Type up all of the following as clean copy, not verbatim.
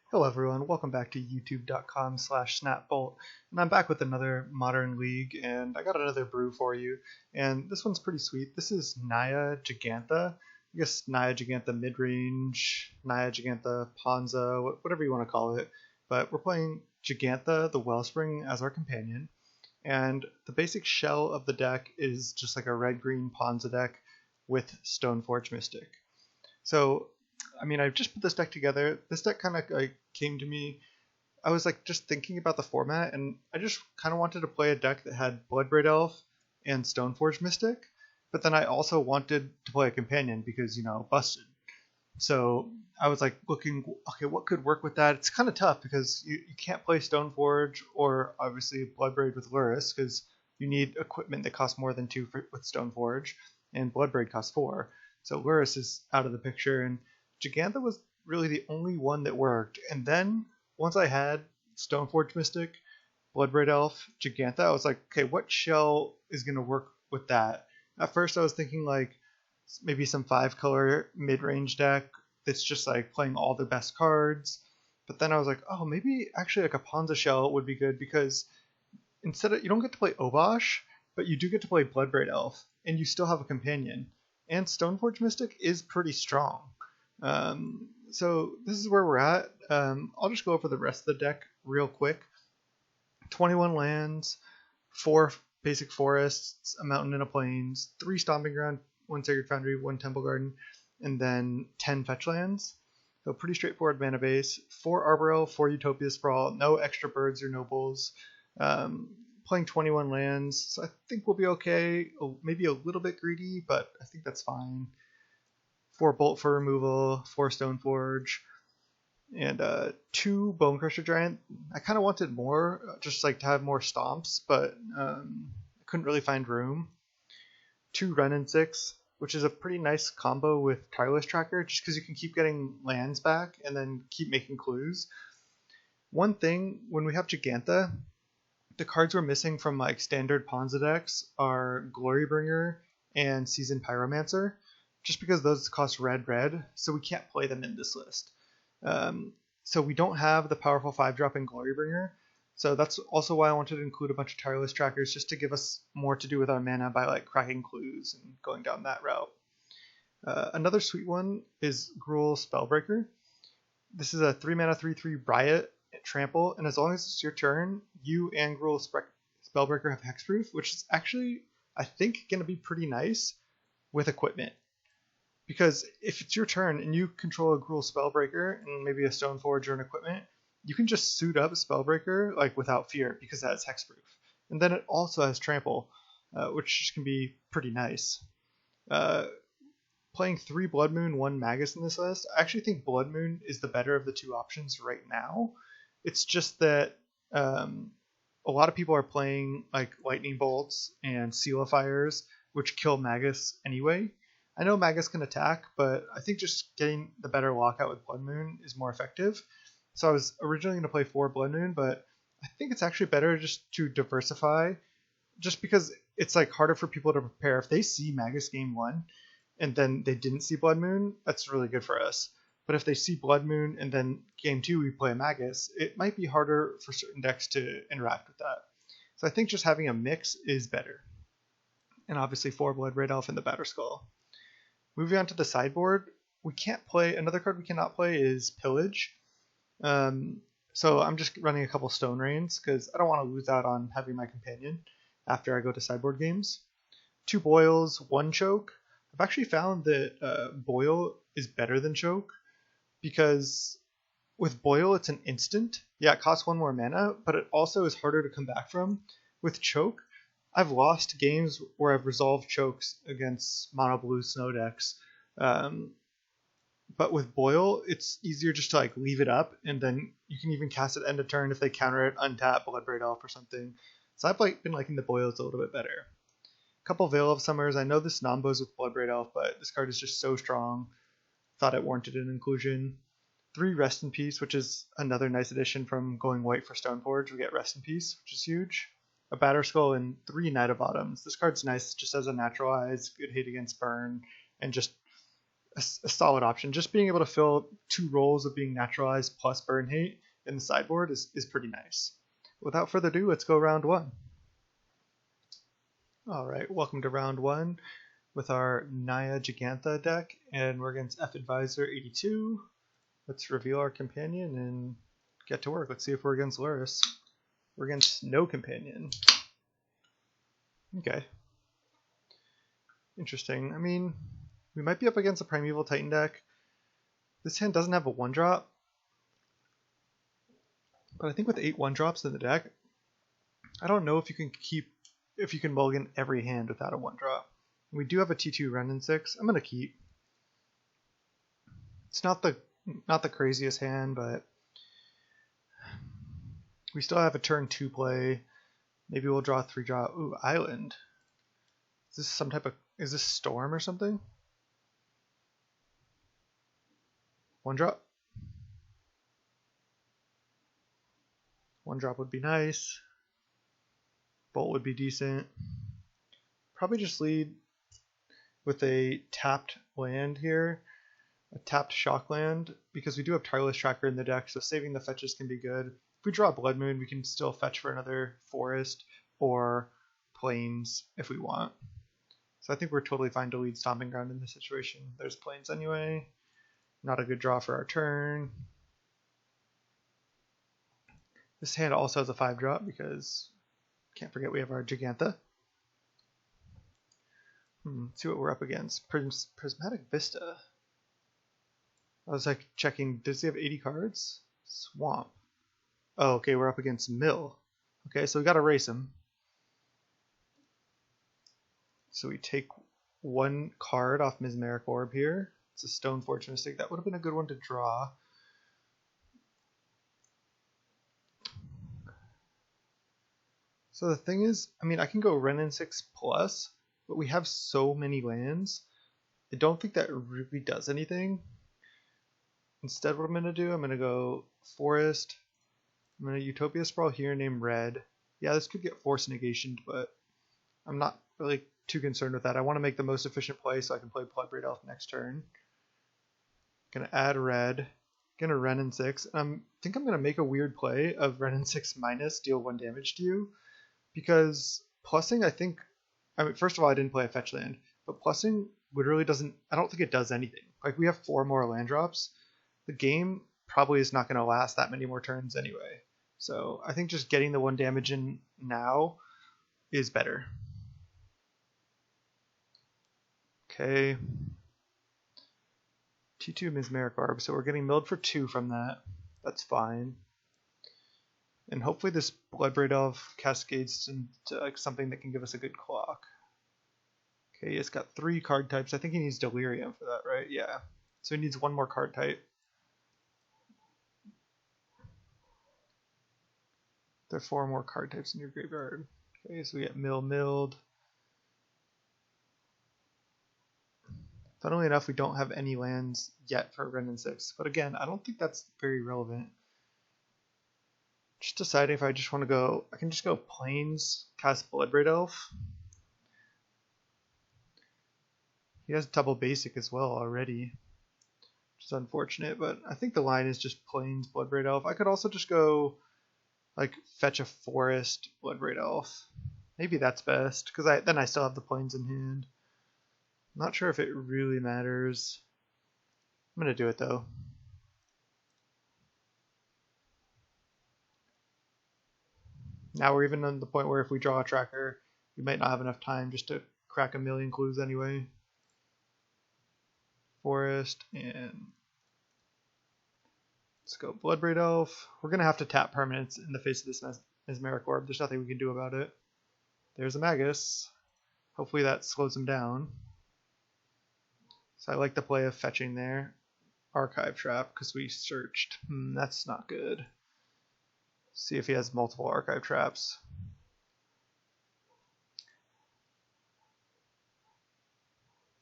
Hello everyone, welcome back to youtube.com/snapbolt, and I'm back with another Modern League, and I got another brew for you, and this one's pretty sweet. This is Naya Jegantha, I guess Naya Jegantha Midrange, Naya Jegantha Ponza, whatever you want to call it, but we're playing Jegantha the Wellspring as our companion, and the basic shell of the deck is just like a red-green Ponza deck with Stoneforge Mystic. So I just put this deck together. This deck kind of came to me. I was just thinking about the format, and I just kind of wanted to play a deck that had Bloodbraid Elf and Stoneforge Mystic, but then I also wanted to play a companion because busted. So I was looking, okay, what could work with that? It's kind of tough because you can't play Stoneforge or obviously Bloodbraid with Lurrus because you need equipment that costs more than 2 with Stoneforge, and Bloodbraid costs 4. So Lurrus is out of the picture, and Jegantha was really the only one that worked. And then once I had Stoneforge Mystic, Bloodbraid Elf, Jegantha, I was like, okay, what shell is going to work with that? At first I was thinking maybe some 5-color mid-range deck that's just playing all the best cards. But then I was like, oh, maybe actually a Ponza shell would be good because instead of, you don't get to play Obosh, but you do get to play Bloodbraid Elf, and you still have a companion. And Stoneforge Mystic is pretty strong. So this is where we're at. I'll just go over the rest of the deck real quick. 21 lands, 4 basic forests, a mountain and a plains, 3 stomping ground, 1 sacred foundry, 1 temple garden, and then 10 fetch lands. So pretty straightforward mana base. 4 arbor elf, 4 utopia sprawl, no extra birds or nobles. Playing 21 lands, so I think we'll be okay. Maybe a little bit greedy, but I think that's fine. 4 bolt for removal, 4 Stoneforge, and 2 Bonecrusher Giant. I kind of wanted more, just to have more stomps, but I couldn't really find room. 2 Wrenn and Six, which is a pretty nice combo with Tireless Tracker, just because you can keep getting lands back and then keep making clues. One thing, when we have Jegantha, the cards we're missing from standard Ponza decks are Glorybringer and Seasoned Pyromancer, just because those cost red, so we can't play them in this list. So we don't have the powerful 5-drop in Glorybringer, so that's also why I wanted to include a bunch of Tireless Trackers, just to give us more to do with our mana by cracking clues and going down that route. Another sweet one is Gruul Spellbreaker. This is a 3-mana 3/3 Riot Trample, and as long as it's your turn, you and Gruul Spellbreaker have hexproof, which is actually, I think, going to be pretty nice with equipment. Because if it's your turn and you control a Gruul Spellbreaker and maybe a Stoneforge or an equipment, you can just suit up Spellbreaker without fear because it has hexproof. And then it also has trample, which can be pretty nice. Playing 3 Blood Moon, 1 Magus in this list, I actually think Blood Moon is the better of the 2 options right now. It's just that a lot of people are playing Lightning Bolts and Seal of Fires, which kill Magus anyway. I know Magus can attack, but I think just getting the better lockout with Blood Moon is more effective. So I was originally going to play 4 Blood Moon, but I think it's actually better just to diversify, just because it's harder for people to prepare. If they see Magus game 1 and then they didn't see Blood Moon, that's really good for us. But if they see Blood Moon and then game 2 we play a Magus, it might be harder for certain decks to interact with that. So I think just having a mix is better. And obviously 4 Bloodbraid Elf in the Batterskull. Moving on to the sideboard, we can't play, another card we cannot play is Pillage. So I'm just running a couple Stone Rains because I don't want to lose out on having my companion after I go to sideboard games. 2 Boils, 1 Choke. I've actually found that Boil is better than Choke because with Boil it's an instant. Yeah, it costs 1 more mana, but it also is harder to come back from. With Choke, I've lost games where I've resolved chokes against mono blue snow decks, but with Boil, it's easier just to leave it up, and then you can even cast it end of turn if they counter it, untap Bloodbraid Elf or something. So I've been liking the Boils a little bit better. A couple Veil of Summers. I know this nombos with Bloodbraid Elf, but this card is just so strong. Thought it warranted an inclusion. 3 Rest in Peace, which is another nice addition from going white for Stoneforge. We get Rest in Peace, which is huge. A Batterskull, and 3 Knight of Autumns. This card's nice just as a natural eyes, good hit against burn, and just a solid option. Just being able to fill 2 roles of being naturalized plus burn hate in the sideboard is pretty nice. Without further ado, let's go round 1. Alright, welcome to round 1 with our Naya Jegantha deck, and we're against F Advisor 82. Let's reveal our companion and get to work. Let's see if we're against Luris. We're against no companion. Okay. Interesting. I mean, we might be up against a Primeval Titan deck. This hand doesn't have a 1-drop. But I think with 8 1-drops in the deck, I don't know if you can mulligan every hand without a 1-drop. We do have a T2 Wrenn and Six. I'm gonna keep. It's not the craziest hand, but we still have a turn 2 play. Maybe we'll draw 3-drop. Ooh, Island. Is this some type of... Is this Storm or something? 1-drop? 1-drop would be nice. Bolt would be decent. Probably just lead with a tapped land here. A tapped shock land, because we do have Tireless Tracker in the deck, so saving the fetches can be good. If we draw Blood Moon, we can still fetch for another forest or plains if we want. So I think we're totally fine to lead Stomping Ground in this situation. There's plains anyway. Not a good draw for our turn. This hand also has a 5-drop because can't forget we have our Jegantha. Let's see what we're up against. Prismatic Vista. I was like checking, does he have 80 cards? Swamp. Oh, okay, we're up against Mill. Okay, so we gotta race him. So we take 1 card off Mesmeric Orb here. It's a Stoneforge Mystic. That would have been a good one to draw. So the thing is, I mean, I can go Wrenn and Six plus, but we have so many lands. I don't think that really does anything. Instead, what I'm going to do, I'm going to go Forest. I'm going to Utopia Sprawl here, name Red. Yeah, this could get Force Negationed, but I'm not really too concerned with that. I want to make the most efficient play so I can play Bloodbraid Elf next turn. Gonna add Red. Gonna Wrenn and Six. I think I'm gonna make a weird play of Wrenn and Six minus deal 1 damage to you, because plussing, I mean, first of all, I didn't play a fetch land, but plussing literally doesn't. I don't think it does anything. Like, we have 4 more land drops. The game probably is not gonna last that many more turns anyway. So I think just getting the 1 damage in now is better. Okay. T2 Mesmeric Orb, so we're getting milled for 2 from that. That's fine. And hopefully this Bloodbraid Elf cascades into like something that can give us a good clock. Okay, he's got 3 card types. I think he needs Delirium for that, right? Yeah. So he needs 1 more card type. There are 4 more card types in your graveyard. Okay, so we get milled. Funnily enough, we don't have any lands yet for Wrenn and Six, but again, I don't think that's very relevant. Just deciding if I just want to go, I can just go Plains, cast Bloodbraid Elf. He has double basic as well already, which is unfortunate, but I think the line is just Plains, Bloodbraid Elf. I could also just go, like, fetch a Forest, Bloodbraid Elf. Maybe that's best, because then I still have the Plains in hand. Not sure if it really matters. I'm going to do it though. Now we're even on the point where if we draw a tracker, we might not have enough time just to crack a million clues anyway. Forest, and let's go Bloodbraid Elf. We're going to have to tap permanents in the face of this Mesmeric Orb. There's nothing we can do about it. There's a Magus. Hopefully that slows him down. So I like the play of fetching there. Archive Trap, because we searched. That's not good. See if he has multiple Archive Traps.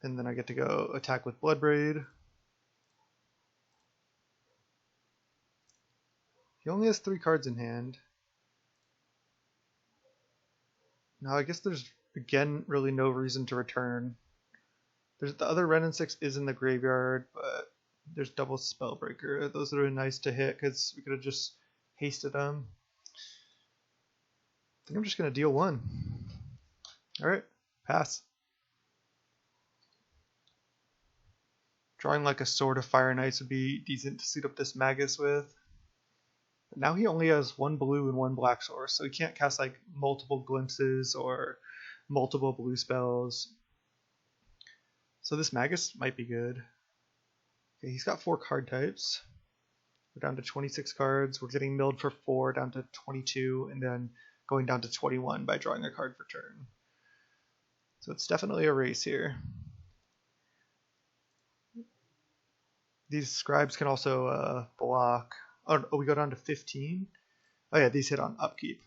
And then I get to go attack with Bloodbraid. He only has 3 cards in hand. Now I guess there's, again, really no reason to return. There's the other Wrenn and Six is in the graveyard, but there's double Spellbreaker. Those would have been nice to hit because we could have just hasted them. I think I'm just gonna deal one. All right, pass. Drawing like a Sword of Fire Knights would be decent to suit up this Magus with. But now he only has one blue and one black source, so he can't cast like multiple glimpses or multiple blue spells. So this Magus might be good. Okay, he's got 4 card types. We're down to 26 cards. We're getting milled for 4 down to 22, and then going down to 21 by drawing a card per turn. So it's definitely a race here. These scribes can also block. Oh, we go down to 15? Oh yeah, these hit on upkeep.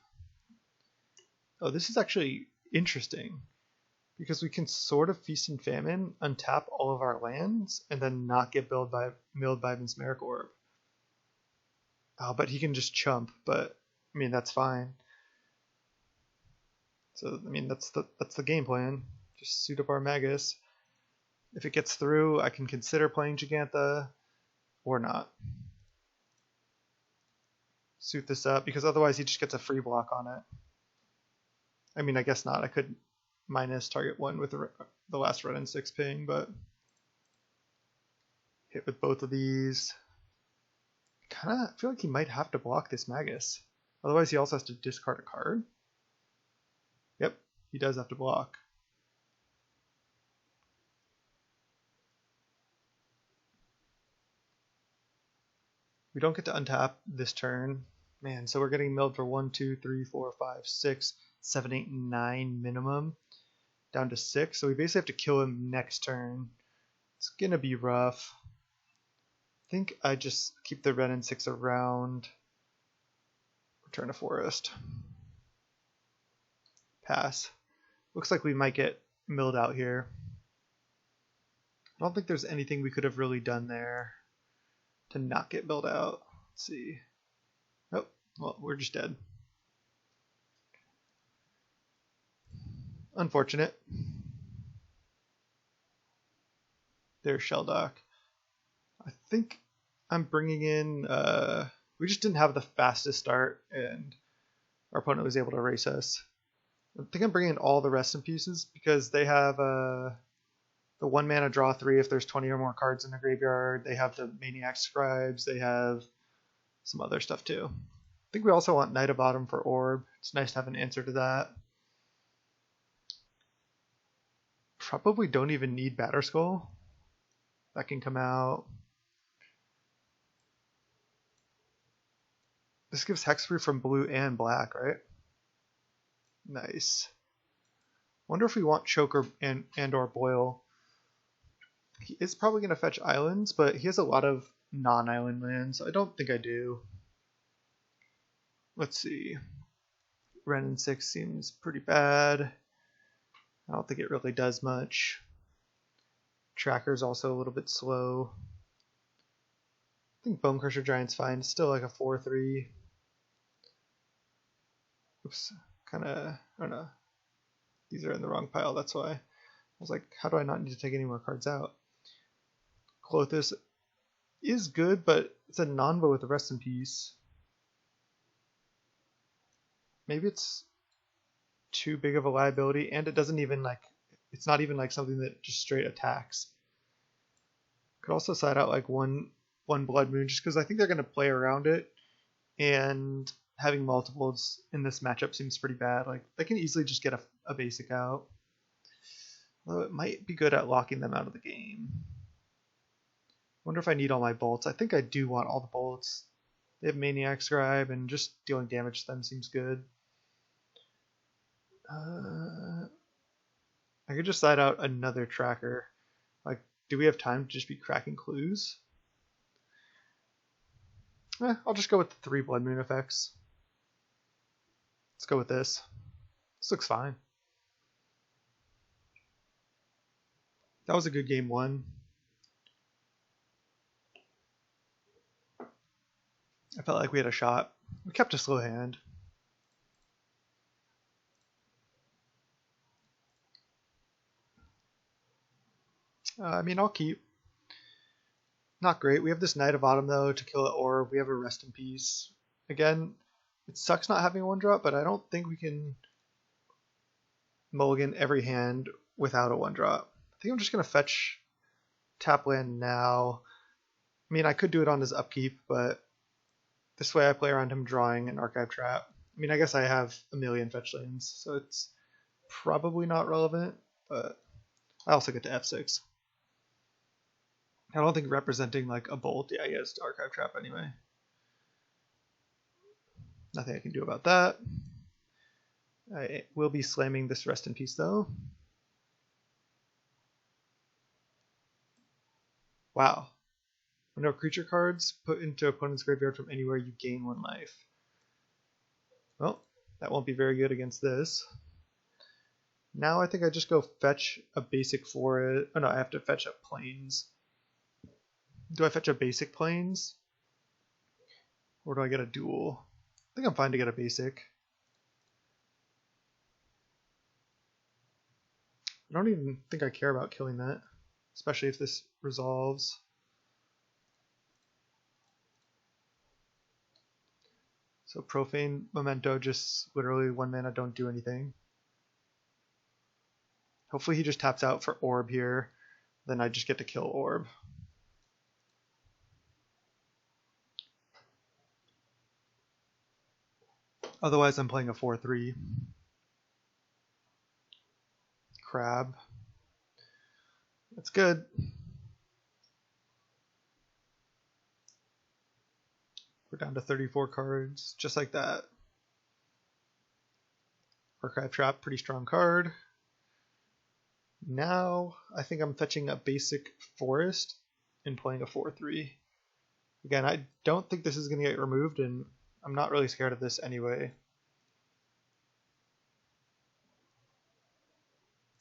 Oh, this is actually interesting, because we can sort of Feast and Famine, untap all of our lands, and then not get milled by Mesmeric Orb. Oh, but he can just chump, but I mean that's fine. So I mean that's the game plan. Just suit up our Magus. If it gets through, I can consider playing Jegantha or not. Suit this up, because otherwise he just gets a free block on it. I mean, I guess not. I could minus target 1 with the last Wrenn and Six ping, but hit with both of these. Kinda feel like he might have to block this Magus. Otherwise he also has to discard a card. Yep, he does have to block. We don't get to untap this turn. Man, so we're getting milled for 1, 2, 3, 4, 5, 6, 7, 8, 9 minimum. Down to 6. So we basically have to kill him next turn. It's going to be rough. I think I just keep the Wrenn and Six around. Return to Forest. Pass. Looks like we might get milled out here. I don't think there's anything we could have really done there to not get milled out. Let's see. Oh, well, we're just dead. Unfortunate. There's Sheldock. I think I'm bringing in... we just didn't have the fastest start, and our opponent was able to race us. I think I'm bringing in all the Rest in Pieces, because they have the 1 mana draw 3 if there's 20 or more cards in the graveyard. They have the Maniac Scribes. They have some other stuff too. I think we also want Knight of Autumn for Orb. It's nice to have an answer to that. Probably don't even need Batterskull. That can come out. This gives Hexproof from blue and black, right? Nice. Wonder if we want Choker and or Boil. He is probably going to fetch islands, but he has a lot of non-island lands. I don't think I do. Let's see. Wrenn and Six seems pretty bad. I don't think it really does much. Tracker's also a little bit slow. I think Bonecrusher Giant's fine. It's still like a 4/3. Oops. I don't know. These are in the wrong pile, that's why. I was like, how do I not need to take any more cards out? Clothis is good, but it's a non-vo with a Rest in Peace. Maybe it's too big of a liability, and it doesn't even it's not even like something that just straight attacks. Could also side out like one Blood Moon, just because I think they're going to play around it, and having multiples in this matchup seems pretty bad. Like they can easily just get a basic out. Although it might be good at locking them out of the game. Wonder if I need all my bolts. I think I do want all the bolts. They have Maniac Scribe, and just dealing damage to them seems good. I could just side out another tracker. Like, do we have time to just be cracking clues? I'll just go with the 3 Blood Moon effects. Let's go with this. This looks fine. That was a good game 1. I felt like we had a shot. We kept a slow hand. I mean, I'll keep. Not great. We have this Knight of Autumn, though, to kill it, or we have a Rest in Peace. Again, it sucks not having a 1-drop, but I don't think we can mulligan every hand without a 1-drop. I think I'm just going to fetch tap land now. I mean, I could do it on his upkeep, but this way I play around him drawing an Archive Trap. I mean, I guess I have a million fetch lands, so it's probably not relevant, but I also get to F6. I don't think representing like a bolt, yeah, he has to Archive Trap anyway. Nothing I can do about that. I will be slamming this Rest in Peace though. Wow. When no creature cards put into opponent's graveyard from anywhere, you gain 1 life. Well, that won't be very good against this. Now I think I just go fetch a basic for it. Oh no, I have to fetch up Plains. Do I fetch a basic Plains? Or do I get a dual? I think I'm fine to get a basic. I don't even think I care about killing that, especially if this resolves. So Profane Memento, just literally 1 mana, don't do anything. Hopefully he just taps out for Orb here, then I just get to kill Orb. Otherwise I'm playing a 4-3. Crab. That's good. We're down to 34 cards, just like that. Archive Trap, pretty strong card. Now I think I'm fetching a basic Forest and playing a 4-3. Again, I don't think this is going to get removed, and I'm not really scared of this anyway.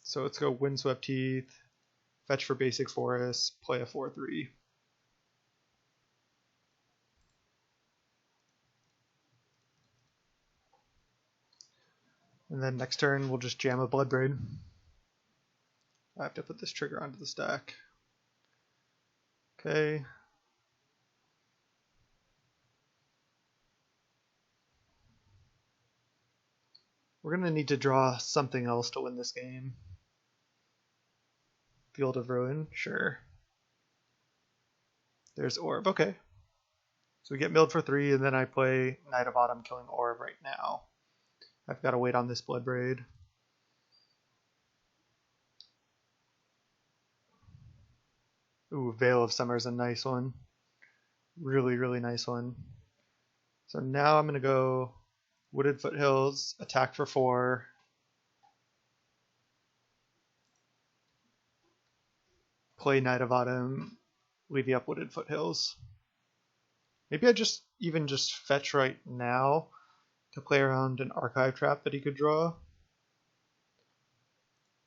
So let's go Windswept Heath, fetch for basic Forest, play a 4-3. And then next turn we'll just jam a Bloodbraid. I have to put this trigger onto the stack. Okay. We're going to need to draw something else to win this game. Field of Ruin, sure. There's Orb, okay. So we get milled for 3, and then I play Knight of Autumn killing Orb right now. I've got to wait on this Bloodbraid. Ooh, Veil of Summer is a nice one. Really, really nice one. So now I'm going to go Wooded Foothills, attack for 4. Play Knight of Autumn, leave you up Wooded Foothills. Maybe I just fetch right now to play around an Archive Trap that he could draw. I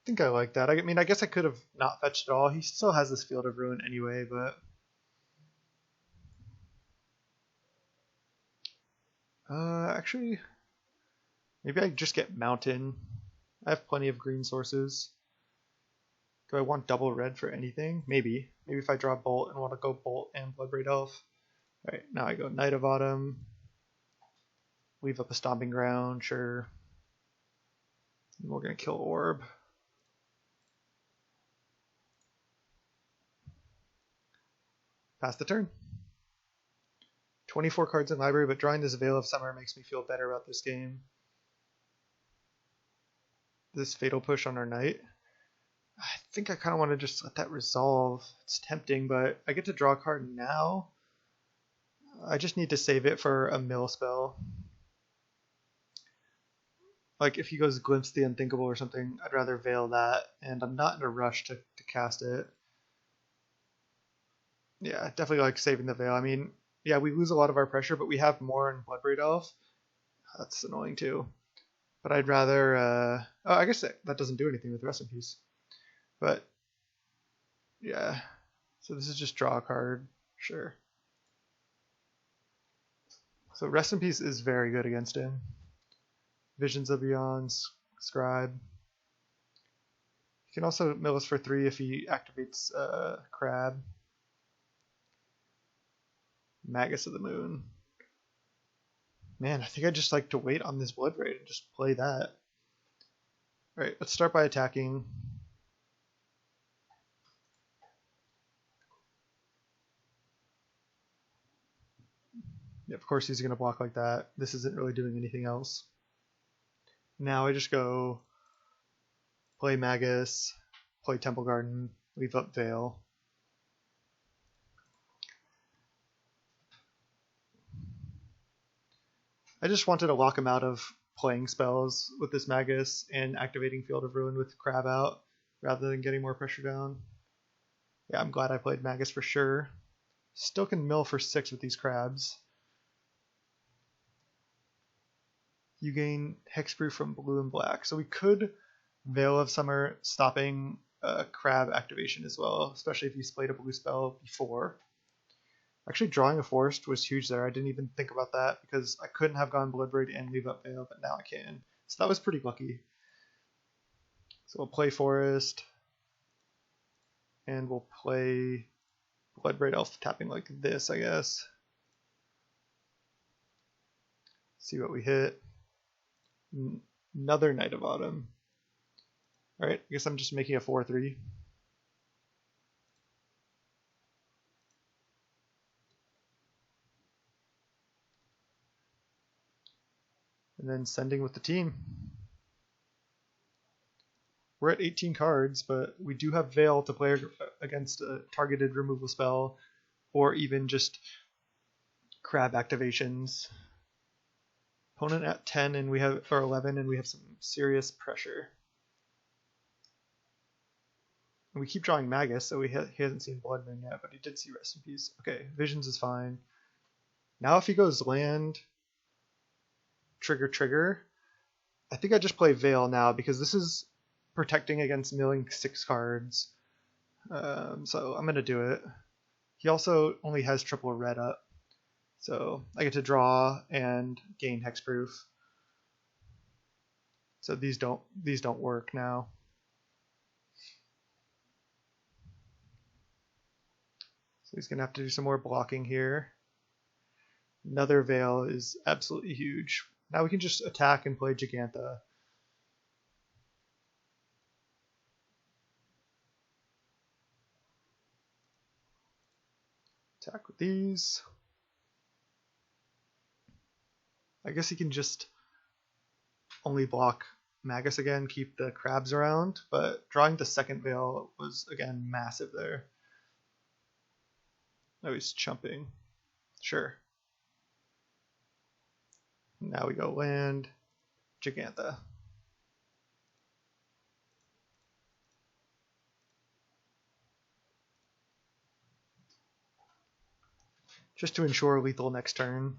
think I like that. I mean, I guess I could have not fetched at all. He still has this Field of Ruin anyway, but... actually, maybe I just get Mountain. I have plenty of green sources. Do I want double red for anything? Maybe. Maybe if I draw Bolt and want to go Bolt and Bloodbraid Elf. Alright, now I go Knight of Autumn. Leave up a Stomping Ground, sure. And we're going to kill Orb. Pass the turn. 24 cards in library, but drawing this Veil of Summer makes me feel better about this game. This Fatal Push on our Knight. I think I kind of want to just let that resolve. It's tempting, but I get to draw a card now. I just need to save it for a mill spell. Like if he goes Glimpse the Unthinkable or something, I'd rather Veil that, and I'm not in a rush to cast it. Yeah, definitely like saving the Veil. I mean, yeah, we lose a lot of our pressure, but we have more in Bloodbraid Elf. That's annoying too. But I'd rather... oh, I guess that doesn't do anything with Rest in Peace. But, yeah. So this is just draw a card. Sure. So Rest in Peace is very good against him. Visions of Beyond, Scribe. You can also mill us for 3 if he activates Crab. Magus of the Moon. Man, I think I'd just like to wait on this Bloodbraid and just play that. Alright, let's start by attacking. Yeah, of course he's going to block like that. This isn't really doing anything else. Now I just go play Magus, play Temple Garden, leave up Veil. I just wanted to lock him out of playing spells with this Magus and activating Field of Ruin with Crab out rather than getting more pressure down. Yeah, I'm glad I played Magus for sure. Still can mill for 6 with these crabs. You gain Hexproof from blue and black. So we could Veil of Summer stopping crab activation as well, especially if you played a blue spell before. Actually, drawing a forest was huge there. I didn't even think about that because I couldn't have gone Bloodbraid and leave up Veil, but now I can. So that was pretty lucky. So we'll play Forest, and we'll play Bloodbraid Elf tapping like this, I guess. See what we hit. Another Night of Autumn. Alright, I guess I'm just making a 4-3. And then sending with the team. We're at 18 cards, but we do have Veil to play against a targeted removal spell, or even just crab activations. Opponent at 10 and we have, or 11, and we have some serious pressure. And we keep drawing Magus, so he hasn't seen Blood Moon yet, but he did see Rest in Peace. Okay, Visions is fine. Now if he goes land, trigger, I think I just play Veil now because this is protecting against milling 6 cards. So I'm going to do it. He also only has triple red up. So I get to draw and gain hexproof. So these don't work now. So he's gonna have to do some more blocking here. Another Veil is absolutely huge. Now we can just attack and play Jegantha. Attack with these. I guess he can just only block Magus again, keep the crabs around, but drawing the second Veil was, again, massive there. Oh, he's chumping. Sure. Now we go land, Jegantha. Just to ensure lethal next turn.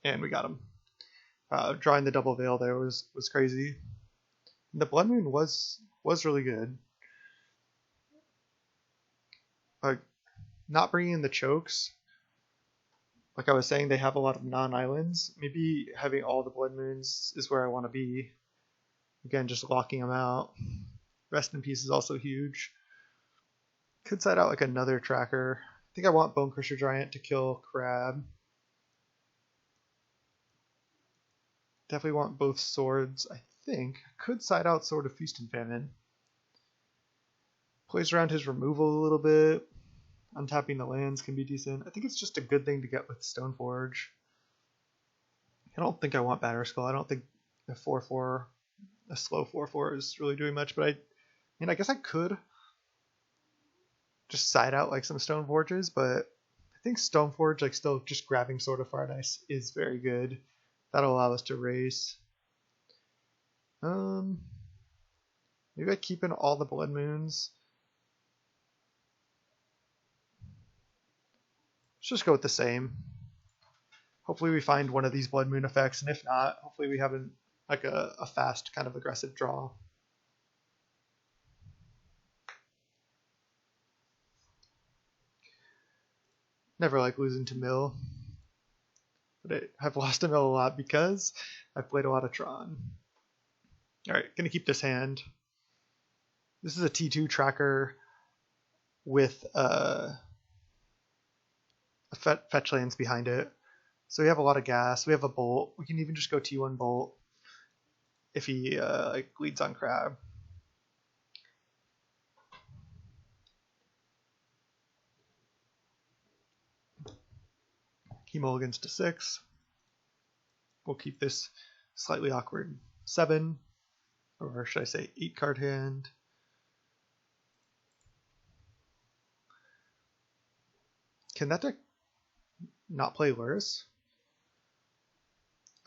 And we got him. Drawing the double Veil there was crazy. And the Blood Moon was really good. Not bringing in the chokes. Like I was saying, they have a lot of non-islands. Maybe having all the Blood Moons is where I want to be. Again, just locking them out. Rest in Peace is also huge. Could side out like another tracker. I think I want Bone Crusher Giant to kill Crab. Definitely want both swords, I think. Could side out Sword of Feast and Famine. Plays around his removal a little bit. Untapping the lands can be decent. I think it's just a good thing to get with Stoneforge. I don't think I want Batterskull. I don't think a 4-4, a slow 4-4 is really doing much, but I guess I could just side out like some Stoneforges, but I think Stoneforge, like still just grabbing Sword of Fardice is very good. That'll allow us to race. Maybe I keep in all the Blood Moons. Let's just go with the same. Hopefully we find one of these Blood Moon effects, and if not, hopefully we have a fast kind of aggressive draw. Never like losing to mill. but I've lost a mill a lot because I've played a lot of Tron. Alright, gonna keep this hand. This is a T2 tracker with fetch lands behind it. So we have a lot of gas. We have a bolt. We can even just go T1 bolt if he like leads on crab. He mulligans to 6. We'll keep this slightly awkward 7, or should I say 8 card hand. Can that deck not play worse?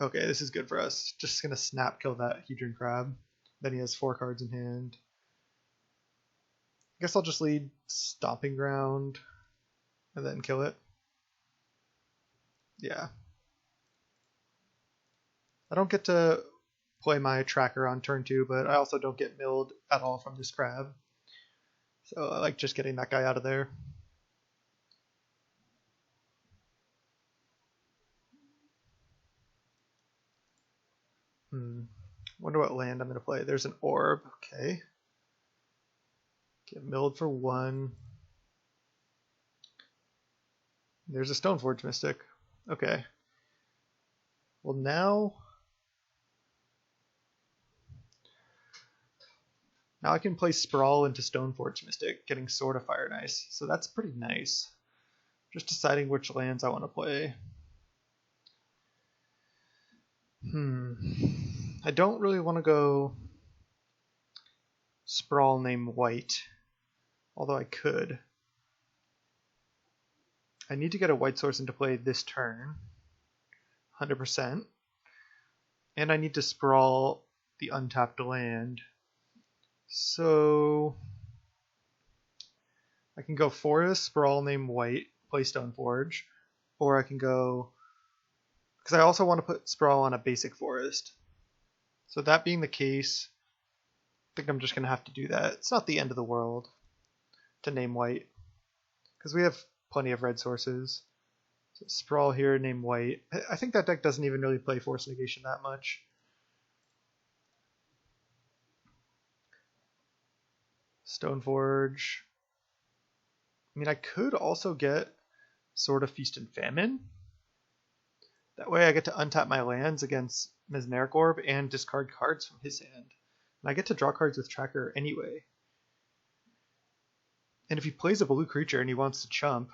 Okay, this is good for us. Just gonna snap kill that Hedron Crab. Then he has 4 cards in hand. I guess I'll just lead Stomping Ground and then kill it. Yeah. I don't get to play my tracker on turn 2, but I also don't get milled at all from this crab. So I like just getting that guy out of there. Wonder what land I'm going to play. There's an orb. Okay. Get milled for 1. There's a Stoneforge Mystic. Okay. Well, now I can play Sprawl into Stoneforge Mystic, getting Sword of Fire and Ice. So that's pretty nice. Just deciding which lands I want to play. I don't really want to go Sprawl name White, although I could. I need to get a white source into play this turn, 100%. And I need to Sprawl the untapped land. So I can go Forest, Sprawl name White, play Stoneforge, or I can go, because I also want to put Sprawl on a basic forest. So that being the case, I think I'm just going to have to do that. It's not the end of the world to name White, because we have plenty of red sources. So Sprawl here, name White. I think that deck doesn't even really play Force Negation that much. Stoneforge. I mean, I could also get Sword of Feast and Famine. That way I get to untap my lands against Mesmeric Orb and discard cards from his hand. And I get to draw cards with Tracker anyway. And if he plays a blue creature and he wants to chump,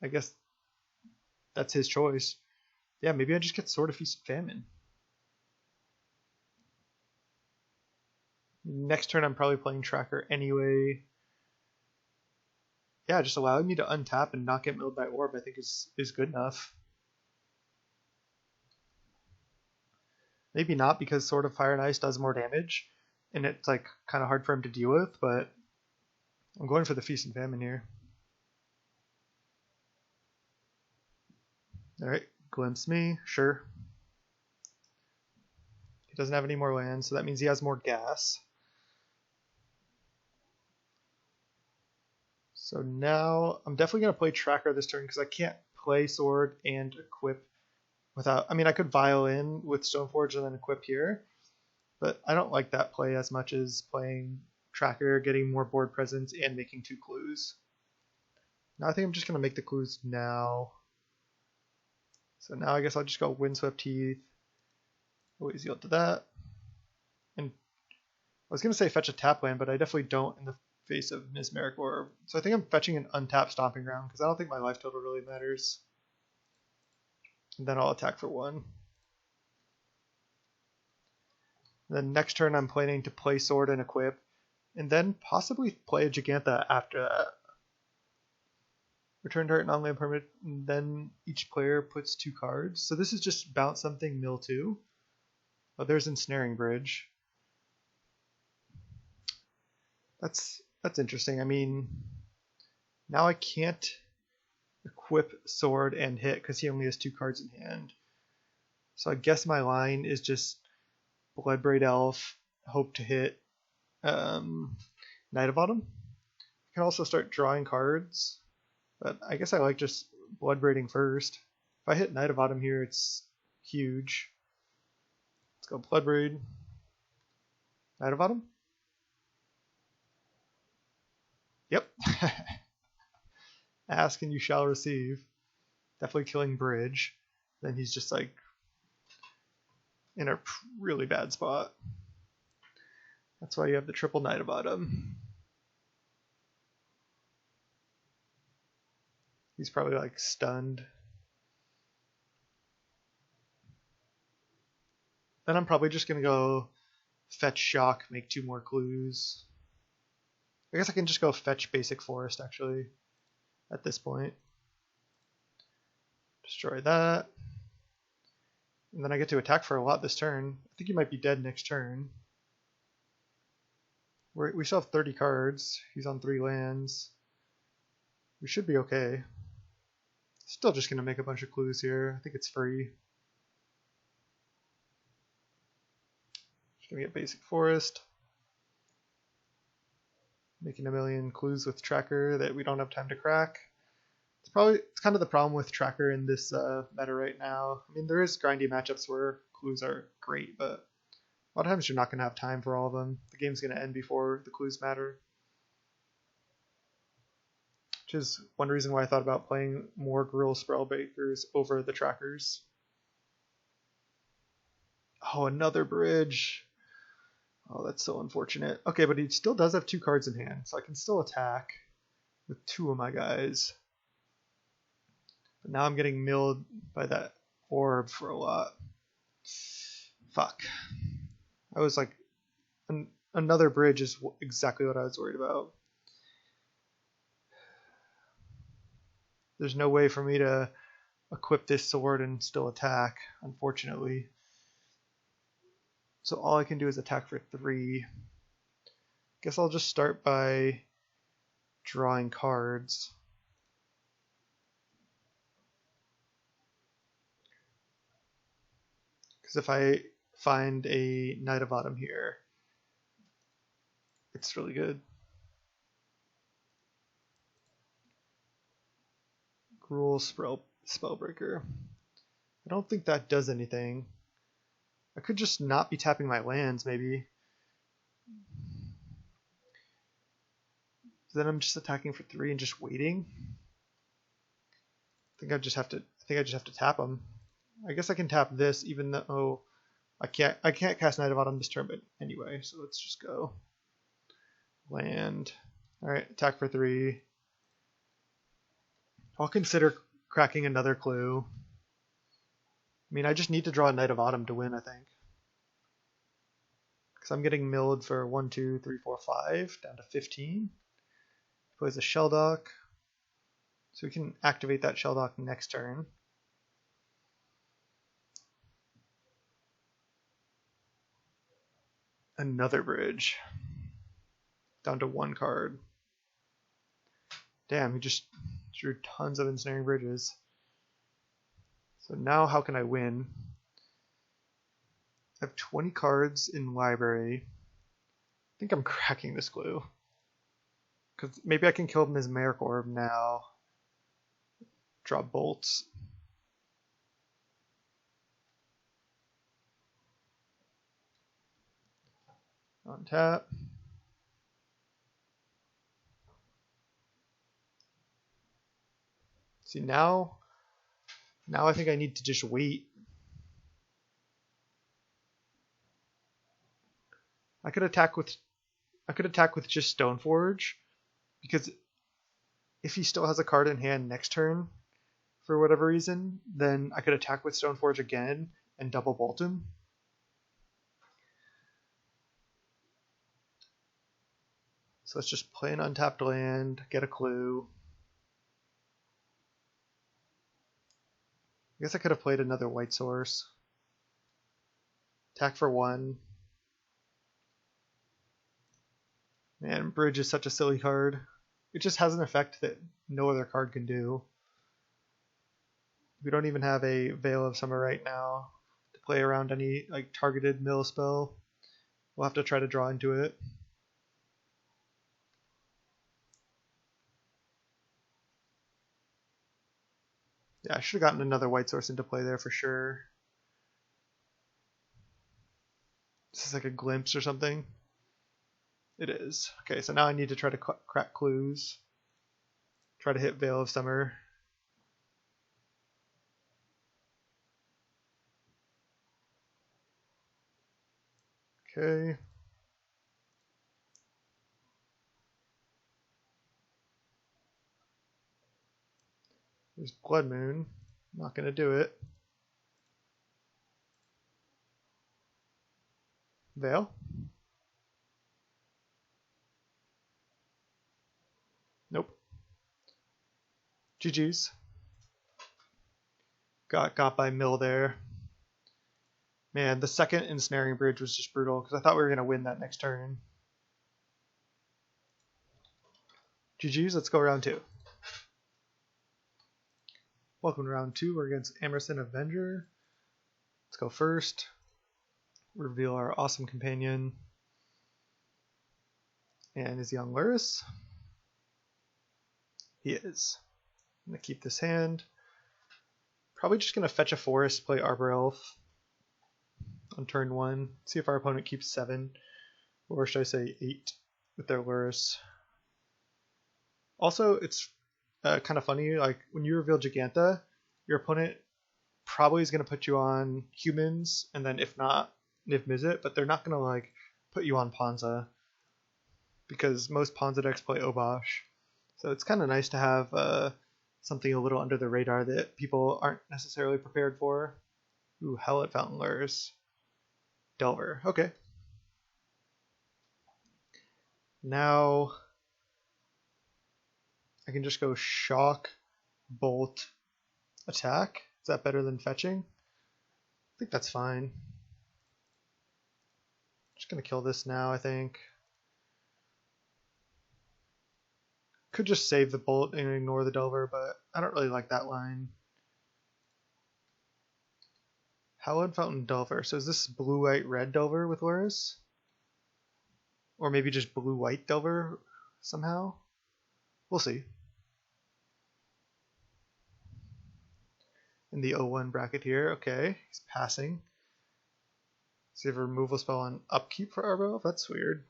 I guess that's his choice. Yeah, maybe I just get Sword of Feast and Famine. Next turn I'm probably playing Tracker anyway. Yeah, just allowing me to untap and not get milled by Orb I think is good enough. Maybe not, because Sword of Fire and Ice does more damage, and it's like kind of hard for him to deal with, but I'm going for the Feast and Famine here. Alright, glimpse me, sure. He doesn't have any more lands, so that means he has more gas. So now I'm definitely going to play Tracker this turn because I can't play Sword and equip without... I mean, I could Violin with Stoneforge and then equip here, but I don't like that play as much as playing Tracker, getting more board presence, and making 2 clues. Now I think I'm just going to make the clues now. So now I guess I'll just go Windswept Teeth. Always yield to that. And I was going to say fetch a tap land, but I definitely don't in the face of Mesmeric Orb. So I think I'm fetching an untapped Stomping Ground because I don't think my life total really matters. And then I'll attack for 1. Then next turn I'm planning to play Sword and equip, and then possibly play a Jegantha after that. Return target non-land permanent, and then each player puts 2 cards. So this is just bounce something, mill 2. Oh, there's Ensnaring Bridge. That's interesting. I mean, now I can't equip Sword and hit because he only has 2 cards in hand. So I guess my line is just Bloodbraid Elf, hope to hit Knight of Autumn. I can also start drawing cards, but I guess I like just Bloodbraiding first. I hit Knight of Autumn here, it's huge. Let's go Bloodbraid. Knight of Autumn? Yep. Ask and you shall receive. Definitely killing bridge. Then he's just like in a really bad spot. That's why you have the triple Knight of Autumn. He's probably like stunned. Then I'm probably just gonna go fetch shock, make 2 more clues. I guess I can just go fetch basic forest actually at this point. Destroy that. And then I get to attack for a lot this turn. I think he might be dead next turn. We still have 30 cards. He's on 3 lands. We should be okay. Still just going to make a bunch of clues here. I think it's free. Just going to get basic forest. Making a million clues with tracker that we don't have time to crack. It's kind of the problem with tracker in this meta right now. I mean, there is grindy matchups where clues are great, but a lot of times you're not going to have time for all of them. The game's going to end before the clues matter. Which is one reason why I thought about playing more Gruul Spellbreakers over the trackers. Oh, another bridge. Oh, that's so unfortunate. Okay, but he still does have 2 cards in hand, so I can still attack with 2 of my guys. But now I'm getting milled by that orb for a lot. Fuck. I was like, another bridge is exactly what I was worried about. There's no way for me to equip this sword and still attack, unfortunately. So all I can do is attack for 3. Guess I'll just start by drawing cards. Because if I find a Knight of Autumn here, it's really good. Gruul Spellbreaker. I don't think that does anything. I could just not be tapping my lands, maybe. Then I'm just attacking for 3 and just waiting. I think I just have to tap them. I guess I can tap this even though I can't cast Knight of Autumn this turn, but anyway, so let's just go. Land. Alright, attack for 3. I'll consider cracking another clue. I mean, I just need to draw a Knight of Autumn to win, I think. Because I'm getting milled for 1, 2, 3, 4, 5, down to 15. Plays a Shelldock. So we can activate that Shelldock next turn. Another bridge. Down to 1 card. Damn, he just drew tons of ensnaring bridges. So now how can I win? I have 20 cards in library. I think I'm cracking this clue. Because maybe I can kill him as Merrick Orb now. Draw bolts. On tap. See, now I think I need to just wait. I could attack with just Stoneforge, because if he still has a card in hand next turn for whatever reason, then I could attack with Stoneforge again and double bolt him. So let's just play an untapped land, get a clue. I guess I could have played another white source. Attack for 1. Man, Bridge is such a silly card. It just has an effect that no other card can do. We don't even have a Veil of Summer right now to play around any like targeted mill spell. We'll have to try to draw into it. Yeah, I should have gotten another white source into play there for sure. This is like a glimpse or something. It is. Okay, so now I need to try to crack clues. Try to hit Veil of Summer. Okay. There's Blood Moon. Not going to do it. Veil. Nope. GG's. Got by Mill there. Man, the second Ensnaring Bridge was just brutal because I thought we were going to win that next turn. GG's, let's go round 2. Welcome to round 2. We're against Emerson Avenger. Let's go first. Reveal our awesome companion. And is he on Luris? He is. I'm going to keep this hand. Probably just going to fetch a forest, play Arbor Elf on turn 1. See if our opponent keeps 7. Or should I say 8 with their Luris. Also, it's kind of funny, like when you reveal Jegantha, your opponent probably is going to put you on humans, and then if not, Niv Mizzet, but they're not going to like put you on Ponza because most Ponza decks play Obosh. So it's kind of nice to have something a little under the radar that people aren't necessarily prepared for. Ooh, Hell at Fountain Lures. Delver. Okay. Now I can just go Shock, Bolt, Attack. Is that better than fetching? I think that's fine. Just gonna kill this now, I think. Could just save the Bolt and ignore the Delver, but I don't really like that line. Hallowed Fountain Delver. So is this blue-white-red Delver with Luris? Or maybe just blue-white Delver somehow? We'll see. In the 0-1 bracket here, okay, he's passing. So you have a removal spell on upkeep for Arbor Elf? That's weird.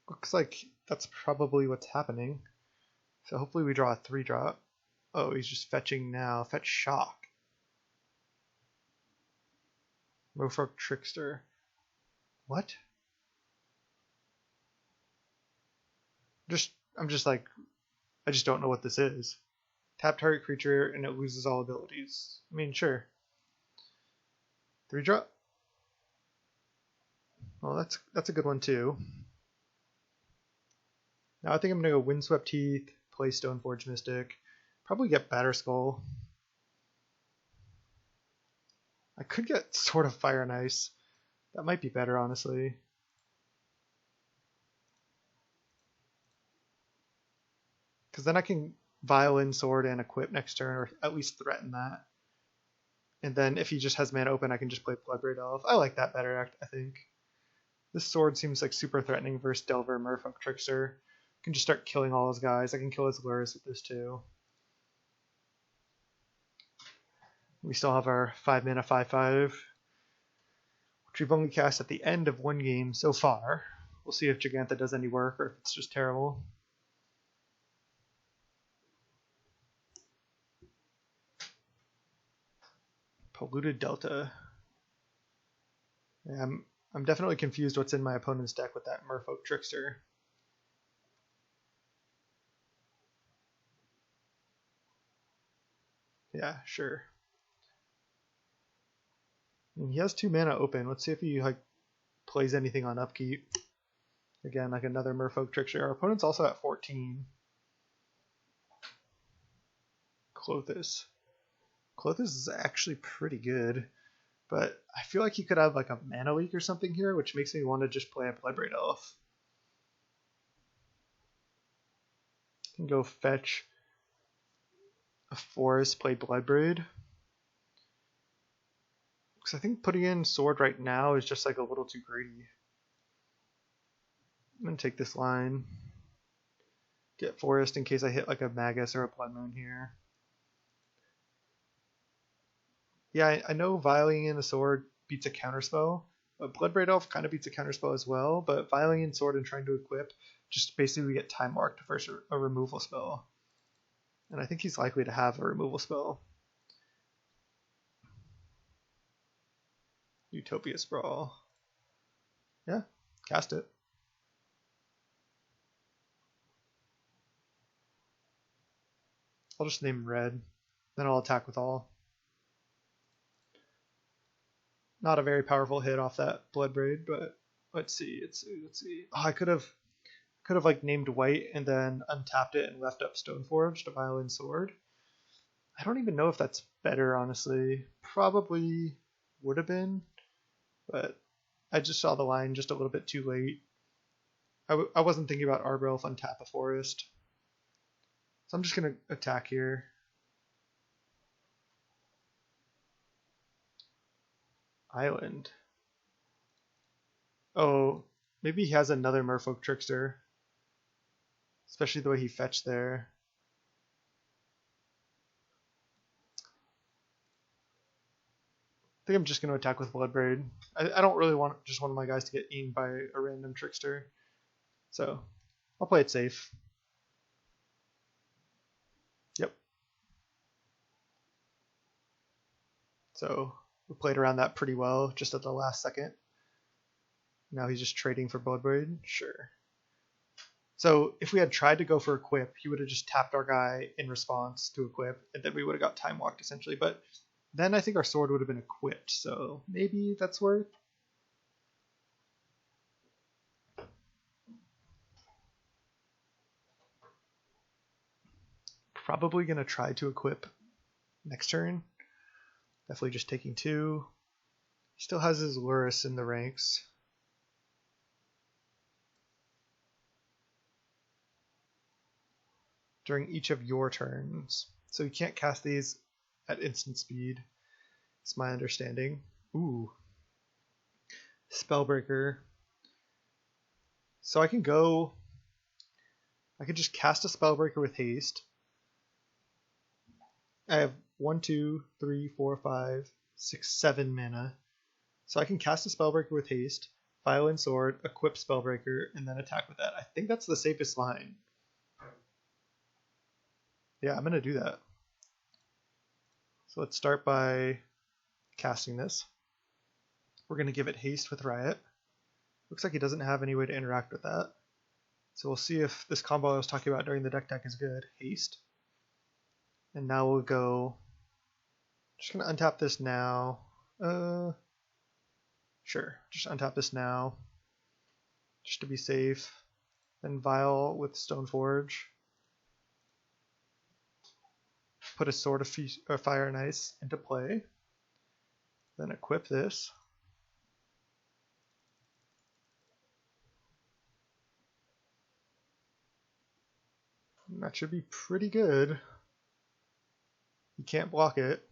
Looks like that's probably what's happening. So hopefully we draw a 3-drop. Oh, he's just fetching now. Fetch Shock. Merfolk Trickster. What? I'm just like, I just don't know what this is. Tap target creature and it loses all abilities. I mean, sure. 3-drop. Well, that's a good one too. Now I think I'm gonna go Windswept Heath, play Stoneforge Mystic, probably get Batterskull. I could get Sword of Fire and Ice. That might be better, honestly. Because then I can Violin, Sword, and equip next turn, or at least threaten that. And then if he just has mana open, I can just play Bloodbraid Elf. I like that better, I think. This sword seems like super threatening versus Delver, Merfolk Trickster. I can just start killing all his guys. I can kill his Luris with this too. We still have our 5-mana 5/5, which we've only cast at the end of one game so far. We'll see if Jegantha does any work or if it's just terrible. Polluted Delta. Yeah, I'm definitely confused what's in my opponent's deck with that Merfolk Trickster. Yeah, sure. And he has 2 mana open. Let's see if he like plays anything on upkeep. Again, like another Merfolk Trickster. Our opponent's also at 14. Clothis. Clothis is actually pretty good, but I feel like he could have like a mana leak or something here, which makes me want to just play a Bloodbraid Elf. Can go fetch a forest, play Bloodbraid. Because I think putting in Sword right now is just like a little too greedy. I'm going to take this line. Get Forest in case I hit like a Magus or a Blood Moon here. Yeah, I know Violating in a Sword beats a counterspell, but Bloodbraid Elf kind of beats a counterspell as well, but Violating in Sword and trying to equip just basically get time marked versus a removal spell. And I think he's likely to have a removal spell. Utopia Sprawl. Yeah, cast it. I'll just name red, then I'll attack with all. Not a very powerful hit off that Bloodbraid, but let's see. Oh, I could have like named white and then untapped it and left up Stoneforge to Violin Sword. I don't even know if that's better, honestly. Probably would have been, but I just saw the line just a little bit too late. I wasn't thinking about Arbor Elf untap a forest. So I'm just going to attack here. Island. Oh, maybe he has another Merfolk Trickster. Especially the way he fetched there. I think I'm just going to attack with Bloodbraid. I don't really want just one of my guys to get eaten by a random Trickster. So I'll play it safe. Yep. So we played around that pretty well just at the last second. Now he's just trading for Bloodbraid? Sure. So if we had tried to go for equip, he would have just tapped our guy in response to equip, and then we would have got time walked essentially. But then I think our sword would have been equipped, so maybe that's worth. Probably going to try to equip next turn. Definitely just taking 2. He still has his Lurrus in the ranks. During each of your turns. So you can't cast these at instant speed. It's my understanding. Ooh. Spellbreaker. So I can just cast a Spellbreaker with haste. I have 1, 2, 3, 4, 5, 6, 7 mana. So I can cast a Spellbreaker with haste, Violin Sword, equip Spellbreaker, and then attack with that. I think that's the safest line. Yeah, I'm going to do that. So let's start by casting this. We're going to give it haste with Riot. Looks like he doesn't have any way to interact with that. So we'll see if this combo I was talking about during the deck deck is good. Haste. And now we'll go... Just going to untap this now. Sure, just untap this now. Just to be safe. Then Vial with Stoneforge. Put a Sword of Fire and Ice into play. Then equip this. And that should be pretty good. You can't block it.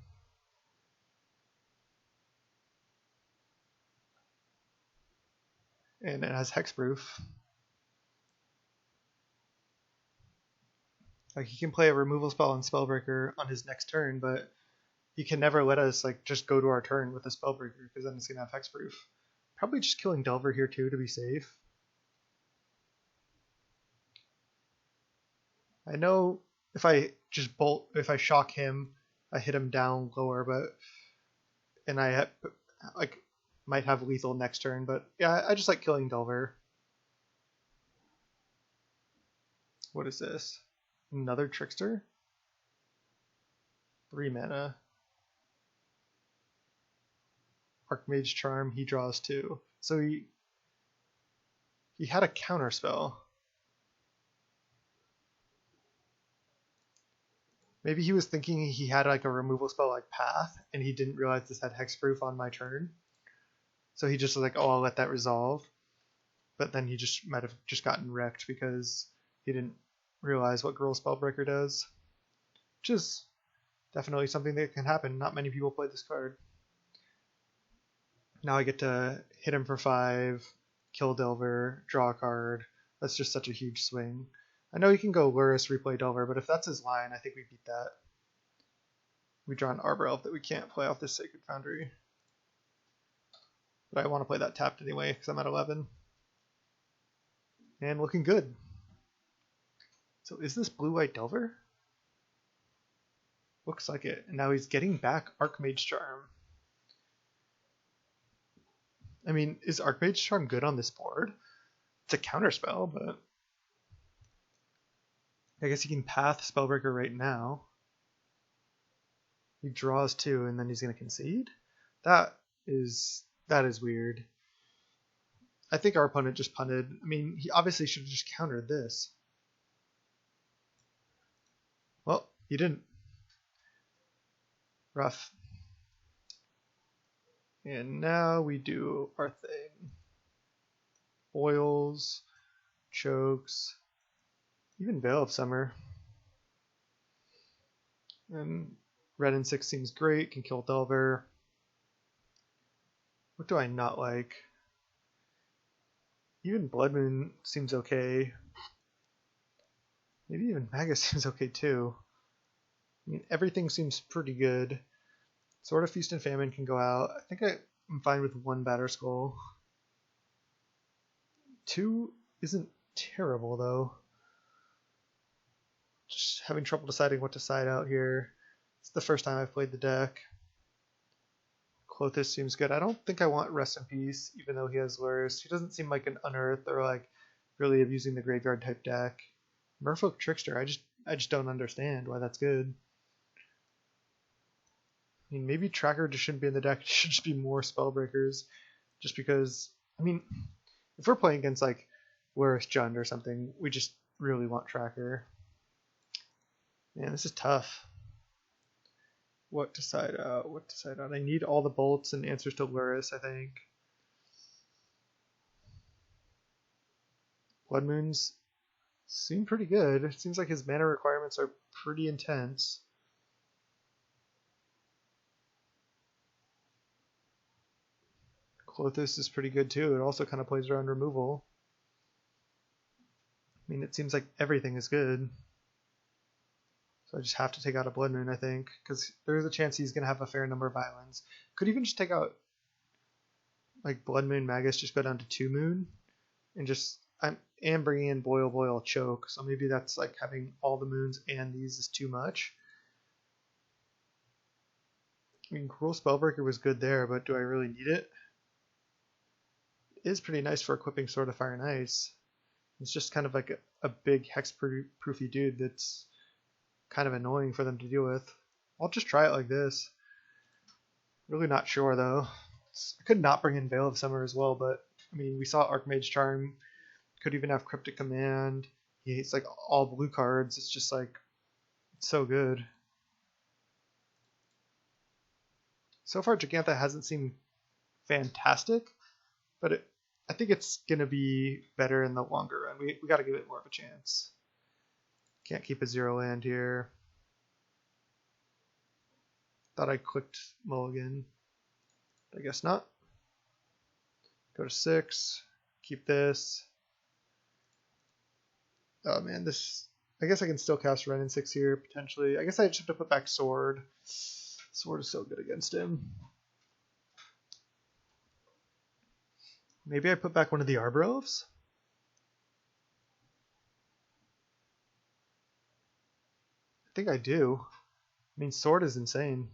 And it has hexproof. Like, he can play a removal spell on Spellbreaker on his next turn, but he can never let us like just go to our turn with a Spellbreaker because then it's gonna have hexproof. Probably just killing Delver here too to be safe. I know if I shock him, I hit him down lower, and I might have lethal next turn, but yeah, I just like killing Delver. What is this? Another Trickster? 3 mana. Archmage Charm, he draws 2. So he had a counter spell. Maybe he was thinking he had like a removal spell like Path, and he didn't realize this had hexproof on my turn. So he just was like, oh, I'll let that resolve. But then he just might have just gotten wrecked because he didn't realize what Girl Spellbreaker does. Which is definitely something that can happen. Not many people play this card. Now I get to hit him for 5, kill Delver, draw a card. That's just such a huge swing. I know he can go Lurrus, replay Delver, but if that's his line, I think we beat that. We draw an Arbor Elf that we can't play off this Sacred Foundry. But I want to play that tapped anyway because I'm at 11. And looking good. So is this Blue-White Delver? Looks like it. And now he's getting back Archmage Charm. I mean, is Archmage Charm good on this board? It's a counterspell, but I guess he can path Spellbreaker right now. He draws 2 and then he's going to concede? That is weird. I think our opponent just punted. I mean, he obviously should have just countered this. Well, he didn't. Rough. And now we do our thing. Boils, chokes, even Veil of Summer. And Wrenn and Six seems great, can kill Delver. What do I not like? Even Blood Moon seems okay. Maybe even Magus seems okay too. I mean, everything seems pretty good. Sword of Feast and Famine can go out. I think I'm fine with 1 Batter Skull. 2 isn't terrible though. Just having trouble deciding what to side out here. It's the first time I've played the deck. Klothys seems good. I don't think I want Rest in Peace, even though he has Lures. He doesn't seem like an Unearth or like really abusing the graveyard type deck. Merfolk Trickster, I just don't understand why that's good. I mean, maybe Tracker just shouldn't be in the deck. It should just be more Spellbreakers. Just because, I mean, if we're playing against like Lurus Jund or something, we just really want Tracker. Man, this is tough. What to side out? What to side out? I need all the bolts and answers to Lurus, I think. Blood Moons seem pretty good. It seems like his mana requirements are pretty intense. Klothys is pretty good too. It also kind of plays around removal. I mean, it seems like everything is good. So I just have to take out a Blood Moon, I think, because there's a chance he's going to have a fair number of islands. Could even just take out like Blood Moon, Magus, just go down to 2 Moon, and just I am bringing in Boil, Choke. So maybe that's like having all the moons and these is too much. I mean, Cruel Spellbreaker was good there, but do I really need it? It is pretty nice for equipping Sword of Fire and Ice. It's just kind of like a big hex-proofy dude that's kind of annoying for them to deal with. I'll just try it like this. Really not sure though. I could not bring in Veil of Summer as well, but I mean, we saw Archmage Charm. Could even have Cryptic Command. He hates like all blue cards. It's just like, it's so good. So far, Jegantha hasn't seemed fantastic, but I think it's going to be better in the longer run. We got to give it more of a chance. Can't keep a 0 land here. Thought I clicked mulligan. I guess not. Go to 6. Keep this. Oh man, this... I guess I can still cast Wrenn and Six here, potentially. I guess I just have to put back Sword. Sword is so good against him. Maybe I put back one of the Arbor Elves? I think I do. I mean, Sword is insane.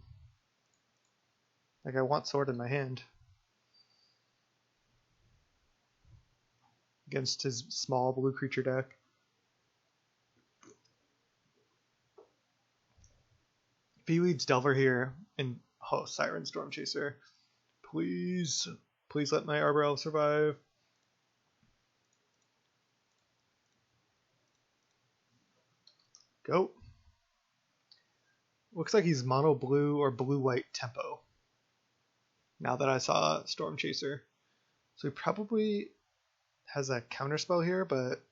Like, I want Sword in my hand. Against his small blue creature deck. If he leads Delver here, and oh, Siren Stormchaser. Please let my Arbor Elf survive. Go. Looks like he's mono blue or blue-white tempo. Now that I saw Stormchaser. So he probably has a counterspell here, but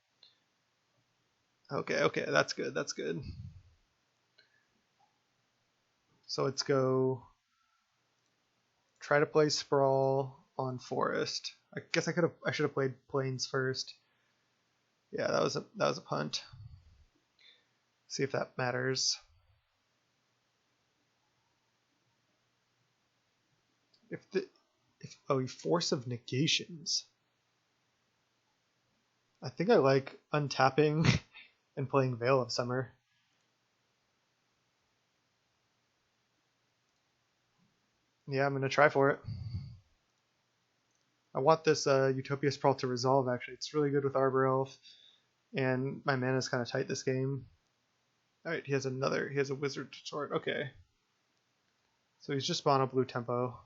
okay, that's good. So let's go try to play Sprawl on Forest. I guess I should have played Plains first. Yeah, that was a punt. See if that matters. Oh, Force of Negations. I think I like untapping and playing Veil of Summer. Yeah, I'm gonna try for it. I want this Utopia Sprawl to resolve, actually. It's really good with Arbor Elf, and my mana is kind of tight this game. Alright, he has a Wizard Sword. Okay. So he's just mono blue tempo.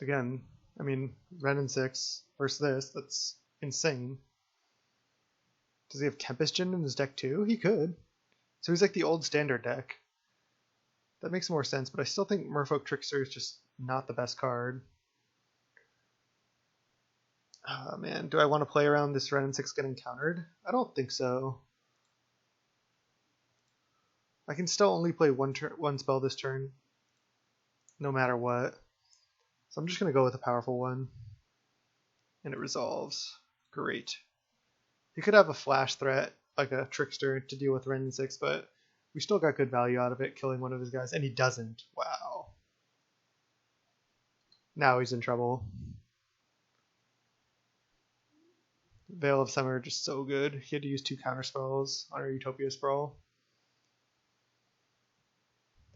Again, I mean, Wrenn and Six versus this, that's insane. Does he have Tempest Djinn in his deck too? He could. So he's like the old standard deck. That makes more sense, but I still think Merfolk Trickster is just not the best card. Oh man, do I want to play around this Wrenn and Six getting countered? I don't think so. I can still only play one spell this turn, no matter what. So I'm just going to go with a powerful one. And it resolves. Great. He could have a flash threat, like a Trickster, to deal with Wrenn and Six, but we still got good value out of it, killing one of his guys, and he doesn't. Wow. Now he's in trouble. Veil of Summer, just so good. He had to use 2 counterspells on our Utopia Sprawl.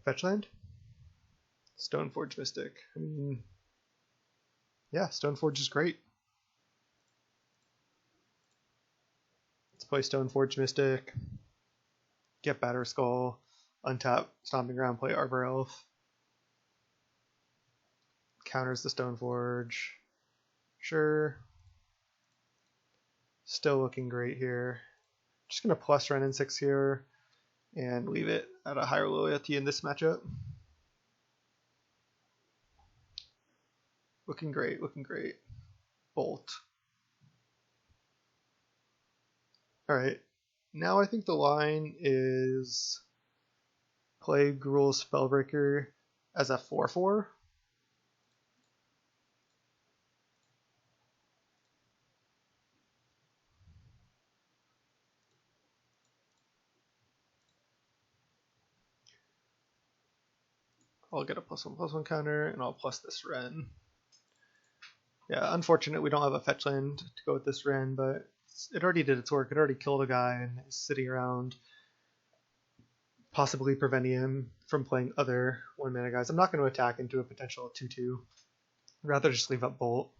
Fetchland? Stoneforge Mystic. I mean, yeah, Stoneforge is great. Let's play Stoneforge Mystic. Get Batter Skull. Untap Stomping Ground, play Arbor Elf. Counters the Stoneforge. Sure. Still looking great here. Just going to plus Wrenn and Six here and leave it at a higher loyalty in this matchup. Looking great, looking great. Bolt. Alright, now I think the line is play Gruul Spellbreaker as a 4/4. I'll get a +1/+1 counter, and I'll plus this Wrenn. Yeah, unfortunate we don't have a fetch land to go with this Wrenn, but it already did its work. It already killed a guy and is sitting around, possibly preventing him from playing other 1-mana guys. I'm not going to attack into a potential 2/2. I'd rather just leave up Bolt.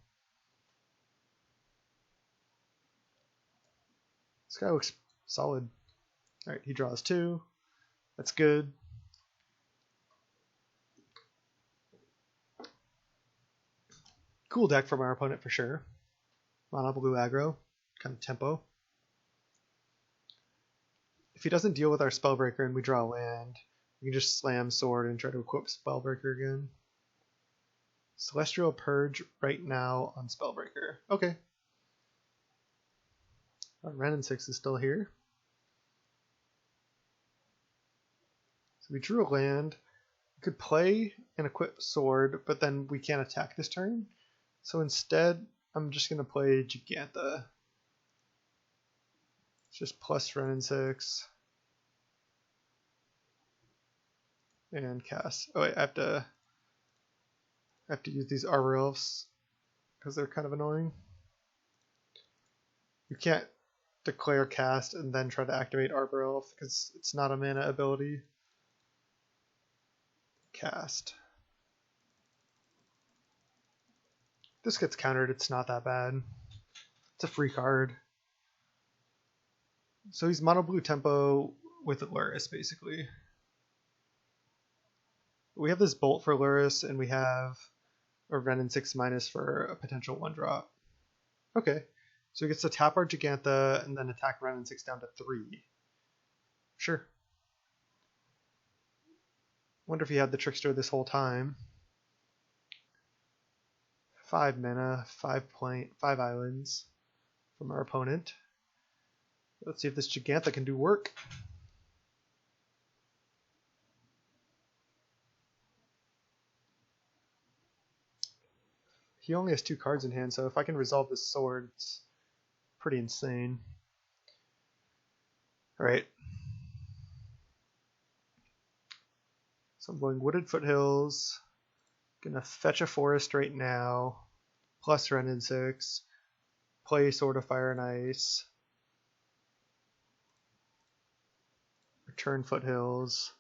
This guy looks solid. Alright, he draws 2. That's good. Cool deck from our opponent for sure. Mono blue aggro, kind of tempo. If he doesn't deal with our Spellbreaker and we draw a land, we can just slam Sword and try to equip Spellbreaker again. Celestial Purge right now on Spellbreaker. Okay. Our Wrenn and Six is still here. So we drew a land. We could play and equip Sword, but then we can't attack this turn. So instead, I'm just going to play Jegantha. Just plus Wrenn and Six. And cast. Oh wait, I have to use these Arbor Elves because they're kind of annoying. You can't declare cast and then try to activate Arbor Elf because it's not a mana ability. Cast. This gets countered, it's not that bad. It's a free card. So he's mono blue tempo with Luris basically. We have this Bolt for Luris and we have a Wrenn and Six minus for a potential 1-drop. Okay, so he gets to tap our Jegantha and then attack Wrenn and Six down to 3. Sure. Wonder if he had the Trickster this whole time. 5 mana, 5 islands from our opponent. Let's see if this Jegantha can do work. He only has 2 cards in hand, so if I can resolve this Sword, it's pretty insane. Alright. So I'm going Wooded Foothills, Gonna fetch a forest right now, plus Wrenn and Six, play Sword of Fire and Ice, return Foothills,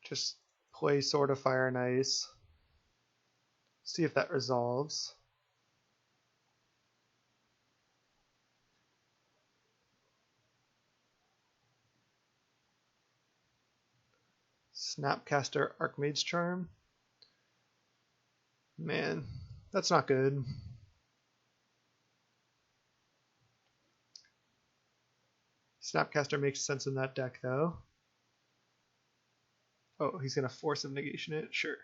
just play Sword of Fire and Ice, see if that resolves. Snapcaster Archmage's Charm. Man, that's not good. Snapcaster makes sense in that deck though. Oh, he's gonna Force of Negation it? Sure.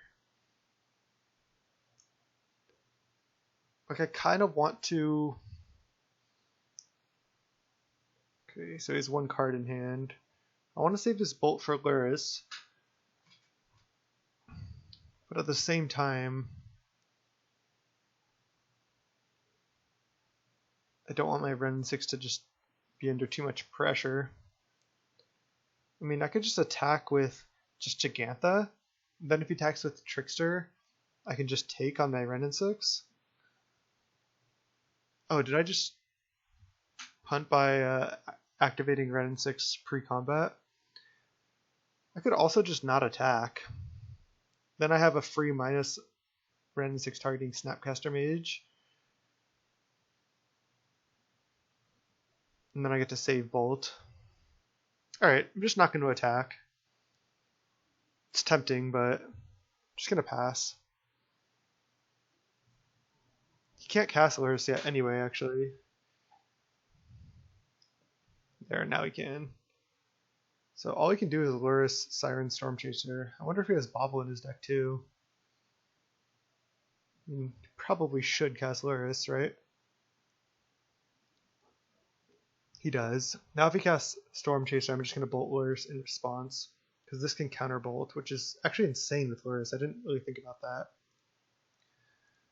Like I kind of want to... Okay, so he has one card in hand. I want to save this Bolt for Luris. But at the same time, I don't want my Wrenn and Six to just be under too much pressure. I mean, I could just attack with just Jegantha. Then if he attacks with Trickster, I can just take on my Wrenn and Six. Oh, did I just punt by activating Wrenn and Six pre-combat? I could also just not attack. Then I have a free minus Wrenn and Six targeting Snapcaster Mage. And then I get to save Bolt. Alright, I'm just not going to attack. It's tempting, but I'm just going to pass. He can't cast Luris yet anyway, actually. There, now he can. So all he can do is Luris, Siren, Stormchaser. I wonder if he has Bobble in his deck too. I mean, he probably should cast Luris, right? He does. Now if he casts Stormchaser, I'm just going to Bolt Luris in response. Because this can counter Bolt, which is actually insane with Luris. I didn't really think about that.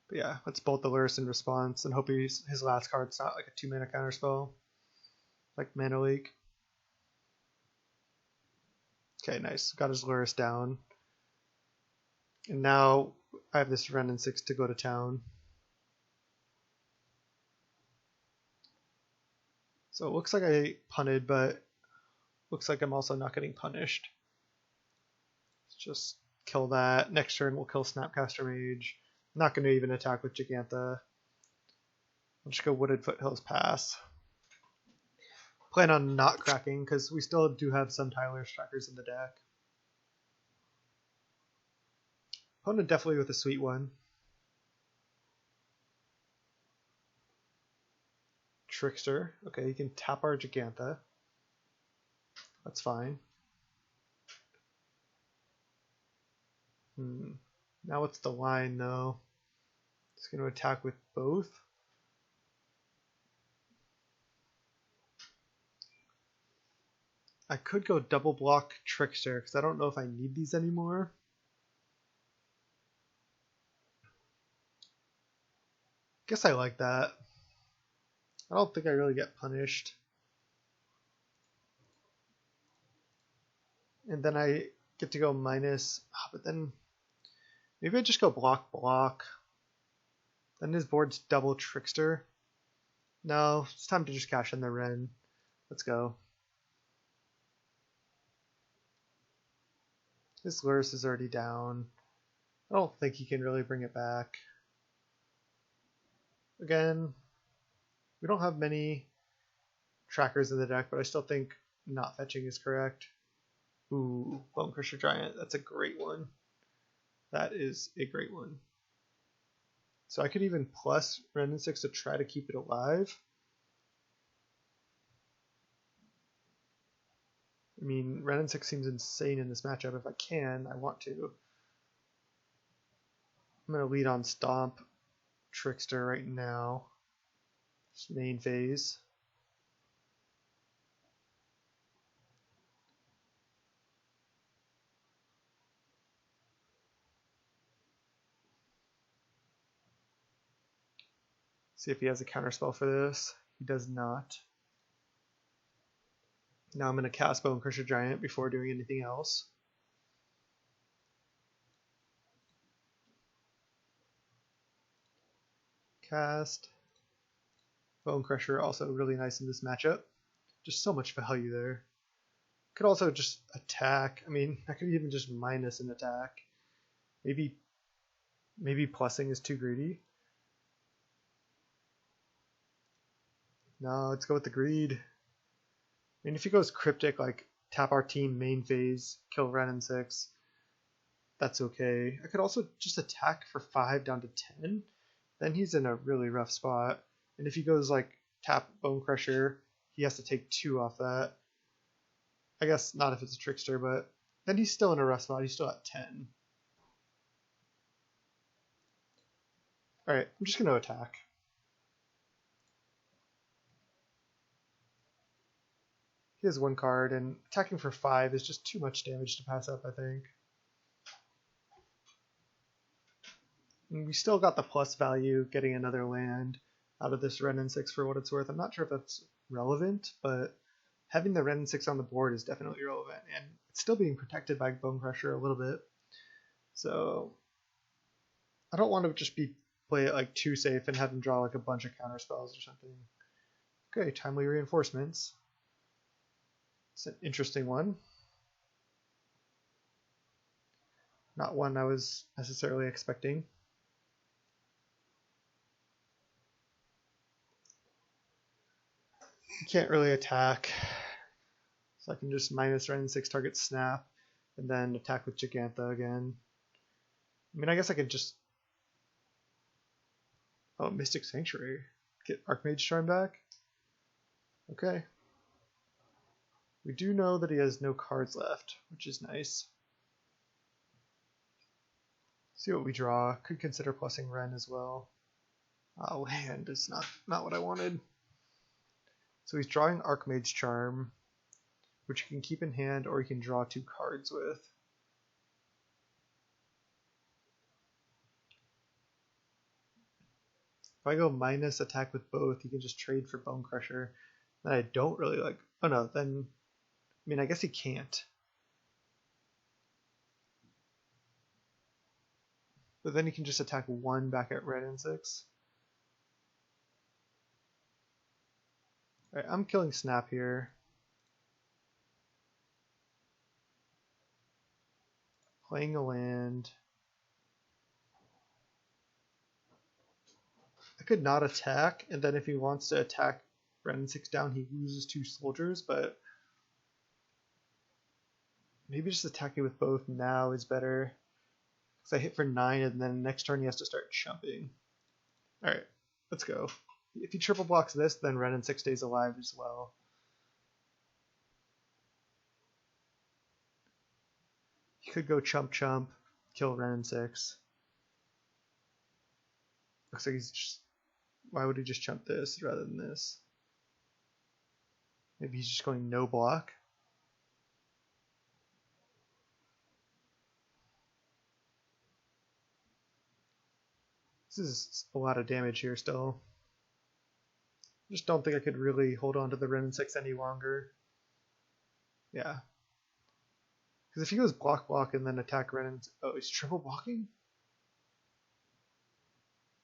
But yeah, let's Bolt the Luris in response and hope his last card's not like a 2-mana counterspell. Like Mana Leak. Okay, nice. Got his Luris down. And now I have this Wrenn and Six to go to town. So it looks like I punted, but looks like I'm also not getting punished. Let's just kill that. Next turn we'll kill Snapcaster Mage. I'm not going to even attack with Jegantha. I'll just go Wooded Foothills Pass. Plan on not cracking because we still do have some Tyler's trackers in the deck. Opponent definitely with a sweet one. Trickster. Okay, you can tap our Jegantha. That's fine. Now what's the line though? It's going to attack with both. I could go double block Trickster because I don't know if I need these anymore. Guess I like that. I don't think I really get punished. And then I get to go minus, but then maybe I just go block. Then his board's double Trickster. No, it's time to just cash in the Wrenn. Let's go. His Luris is already down. I don't think he can really bring it back. Again, we don't have many trackers in the deck, but I still think not fetching is correct. Ooh, Bone Crusher Giant. That's a great one. That is a great one. So I could even plus Wrenn and Six to try to keep it alive. I mean, Wrenn and Six seems insane in this matchup. If I can, I want to. I'm going to lead on Stomp Trickster right now. Just main phase. See if he has a counterspell for this. He does not. Now I'm going to cast Bone Crusher Giant before doing anything else. cast. Bone Crusher also really nice in this matchup. Just so much value there. Could also just attack. I mean, I could even just minus an attack. Maybe plussing is too greedy. No, let's go with the greed. I mean, if he goes cryptic, like tap our team main phase, kill Wrenn and Six, that's okay. I could also just attack for 5 down to 10. Then he's in a really rough spot. And if he goes like tap Bone Crusher, he has to take 2 off that. I guess not if it's a Trickster, but then he's still in a rough spot. He's still at 10. Alright, I'm just going to attack. He has 1 card, and attacking for 5 is just too much damage to pass up, I think. And we still got the plus value, getting another land out of this Wrenn and Six for what it's worth. I'm not sure if that's relevant, but having the Wrenn and Six on the board is definitely relevant, and it's still being protected by Bone Crusher a little bit. So I don't want to just play it like too safe and have him draw like a bunch of counter spells or something. Okay, Timely Reinforcements. It's an interesting one. Not one I was necessarily expecting. You can't really attack, so I can just minus Wrenn and Six target snap, and then attack with Jegantha again. I mean, I guess I could just... Oh, Mystic Sanctuary. Get Archmage Charm back? Okay. We do know that he has no cards left, which is nice. See what we draw. Could consider plussing Wrenn as well. Land is not what I wanted. So he's drawing Archmage Charm, which you can keep in hand or you can draw 2 cards with. If I go minus attack with both, you can just trade for Bone Crusher. That I don't really like. Oh no, then... I mean, I guess he can't. But then he can just attack 1 back at Wrenn and Six. Alright, I'm killing Snap here. Playing a land. I could not attack, and then if he wants to attack Wrenn and Six down, he loses 2 soldiers, but maybe just attacking with both now is better. Because I hit for 9, and then next turn he has to start chumping. Alright, let's go. If he triple blocks this, then Wrenn and Six stays alive as well. He could go chump chump, kill Wrenn and Six. Looks like he's just... Why would he just chump this rather than this? Maybe he's just going no block. This is a lot of damage here still. I just don't think I could really hold on to the Wrenn and Six any longer. Yeah. Because if he goes block block and then attack Wrenn and... Oh, he's triple blocking?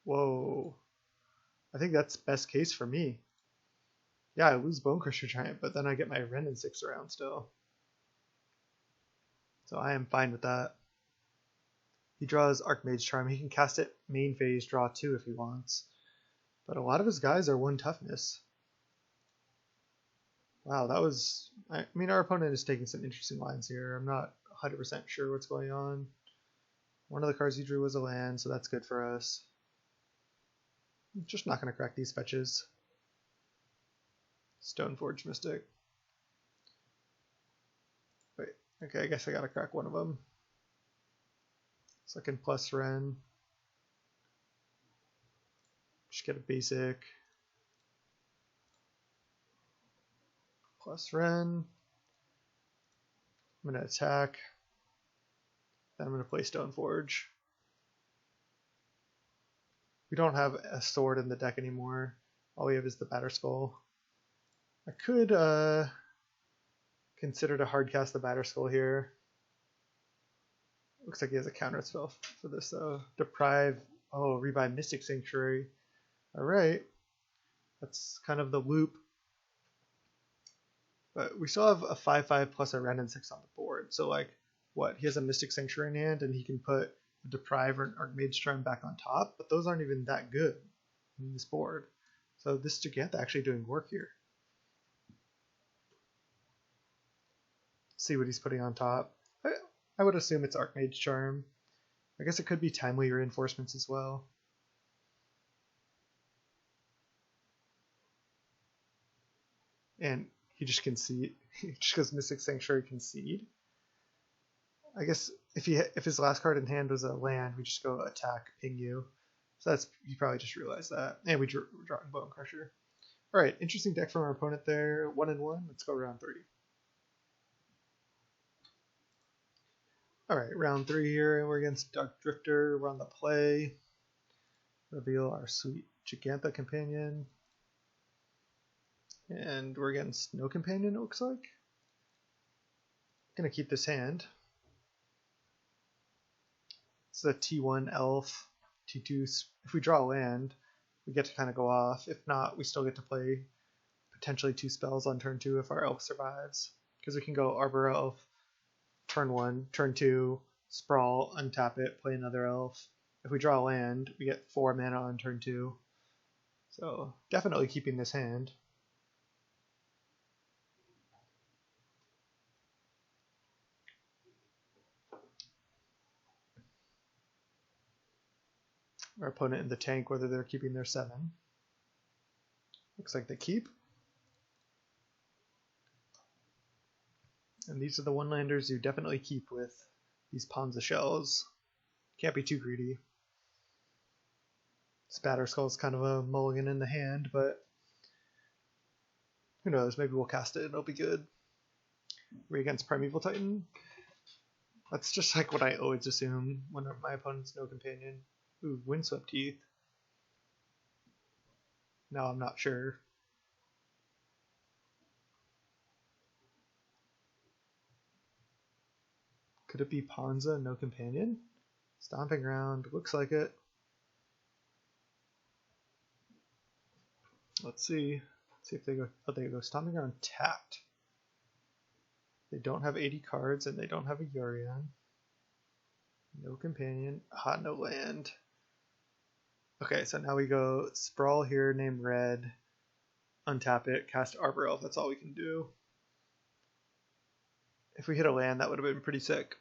Whoa. I think that's best case for me. Yeah, I lose Bone Crusher Giant, but then I get my Wrenn and Six around still. So I am fine with that. He draws Archmage Charm. He can cast it main phase, draw 2 if he wants. But a lot of his guys are 1 toughness. Wow, that was... I mean, our opponent is taking some interesting lines here. I'm not 100% sure what's going on. One of the cards he drew was a land, so that's good for us. I'm just not going to crack these fetches. Stoneforge Mystic. Wait, okay, I guess I gotta crack one of them. So I can plus Wrenn. Just get a basic. Plus Wrenn. I'm going to attack. Then I'm going to play Stoneforge. We don't have a sword in the deck anymore. All we have is the Batterskull. I could consider to hardcast the Batterskull here. Looks like he has a counter spell for this though. Deprive. Oh, rebuy Mystic Sanctuary. Alright, that's kind of the loop. But we still have a 5/5 plus a Wrenn and Six on the board. So like, what? He has a Mystic Sanctuary in hand, and he can put a Deprive or an Archmage Charm back on top, but those aren't even that good in this board. So this Jegantha actually doing work here. See what he's putting on top. I would assume it's Archmage Charm. I guess it could be Timely Reinforcements as well. And he just concede. He just goes Mystic Sanctuary concede. I guess if his last card in hand was a land, we just go attack, ping you. So that's, you probably just realized that. And we're drawing Bone Crusher. Alright, interesting deck from our opponent there. 1-1. Let's go round 3. Alright, round 3 here, and we're against Dark Drifter. We're on the play. Reveal our sweet Jegantha companion. And we're against no companion, it looks like. Gonna keep this hand. It's a T1 elf, T2. If we draw a land, we get to kind of go off. If not, we still get to play potentially 2 spells on turn 2 if our elf survives. Because we can go Arbor Elf, turn 1, turn 2, sprawl, untap it, play another elf. If we draw a land, we get 4 mana on turn 2. So definitely keeping this hand. Our opponent in the tank, whether they're keeping their 7. Looks like they keep. And these are the one-landers you definitely keep with these Ponza shells. Can't be too greedy. Spatter Skull's kind of a mulligan in the hand, but who knows, maybe we'll cast it and it'll be good. We're against Primeval Titan. That's just like what I always assume when my opponent's no companion. Ooh, Windswept Teeth. No, I'm not sure. Could it be Ponza, no companion? Stomping Ground, looks like it. Let's see. Let's see if they go. Oh, they go Stomping Ground tapped. They don't have 80 cards and they don't have a Yorion. No companion. No land. Okay, so now we go Sprawl here, name red, untap it, cast Arbor Elf. That's all we can do. If we hit a land, that would have been pretty sick.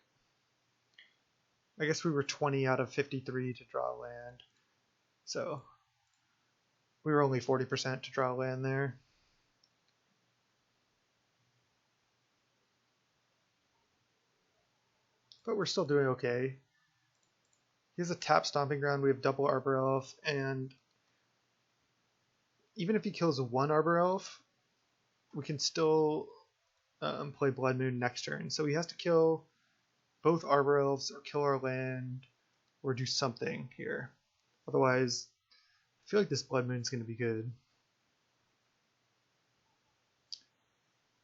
I guess we were 20 out of 53 to draw a land. So we were only 40% to draw a land there. But we're still doing okay. He has a tap Stomping Ground, we have double Arbor Elf, and even if he kills one Arbor Elf, we can still play Blood Moon next turn. So he has to kill both Arbor Elves or kill our land or do something here. Otherwise, I feel like this Blood Moon's going to be good.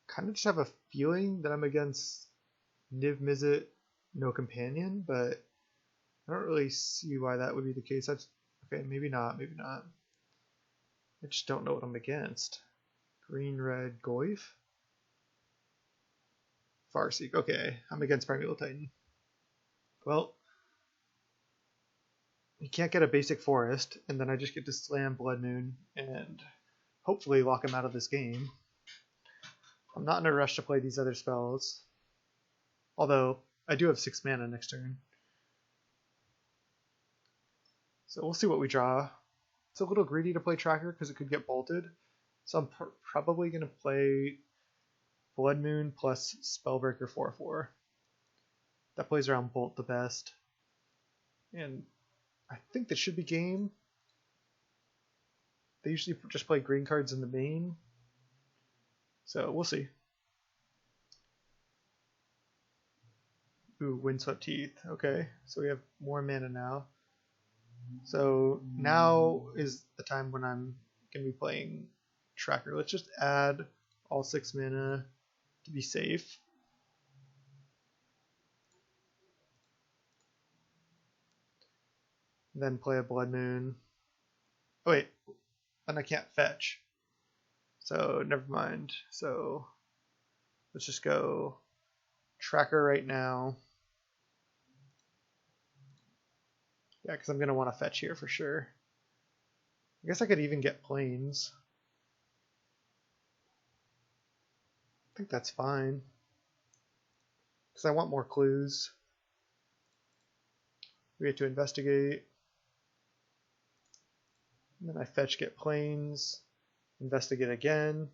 Kind of just have a feeling that I'm against Niv Mizzet, no companion, but I don't really see why that would be the case. That's okay, maybe not, maybe not. I just don't know what I'm against. Green, red, Goyf? Farseek, okay. I'm against Primeval Titan. Well, he can't get a basic forest, and then I just get to slam Blood Moon and hopefully lock him out of this game. I'm not in a rush to play these other spells. Although, I do have 6 mana next turn. So we'll see what we draw. It's a little greedy to play Tracker because it could get bolted. So I'm probably going to play Blood Moon plus Spellbreaker 4/4. That plays around Bolt the best. And I think this should be game. They usually just play green cards in the main. So we'll see. Ooh, Windswept Teeth. Okay, so we have more mana now. So now is the time when I'm going to be playing Tracker. Let's just add all 6 mana to be safe. Then play a Blood Moon. Oh wait, and I can't fetch. So never mind. So let's just go tracker right now. Yeah, because I'm going to want to fetch here for sure. I guess I could even get planes. I think that's fine. Because I want more clues. We get to investigate. And then I fetch, get planes. Investigate again.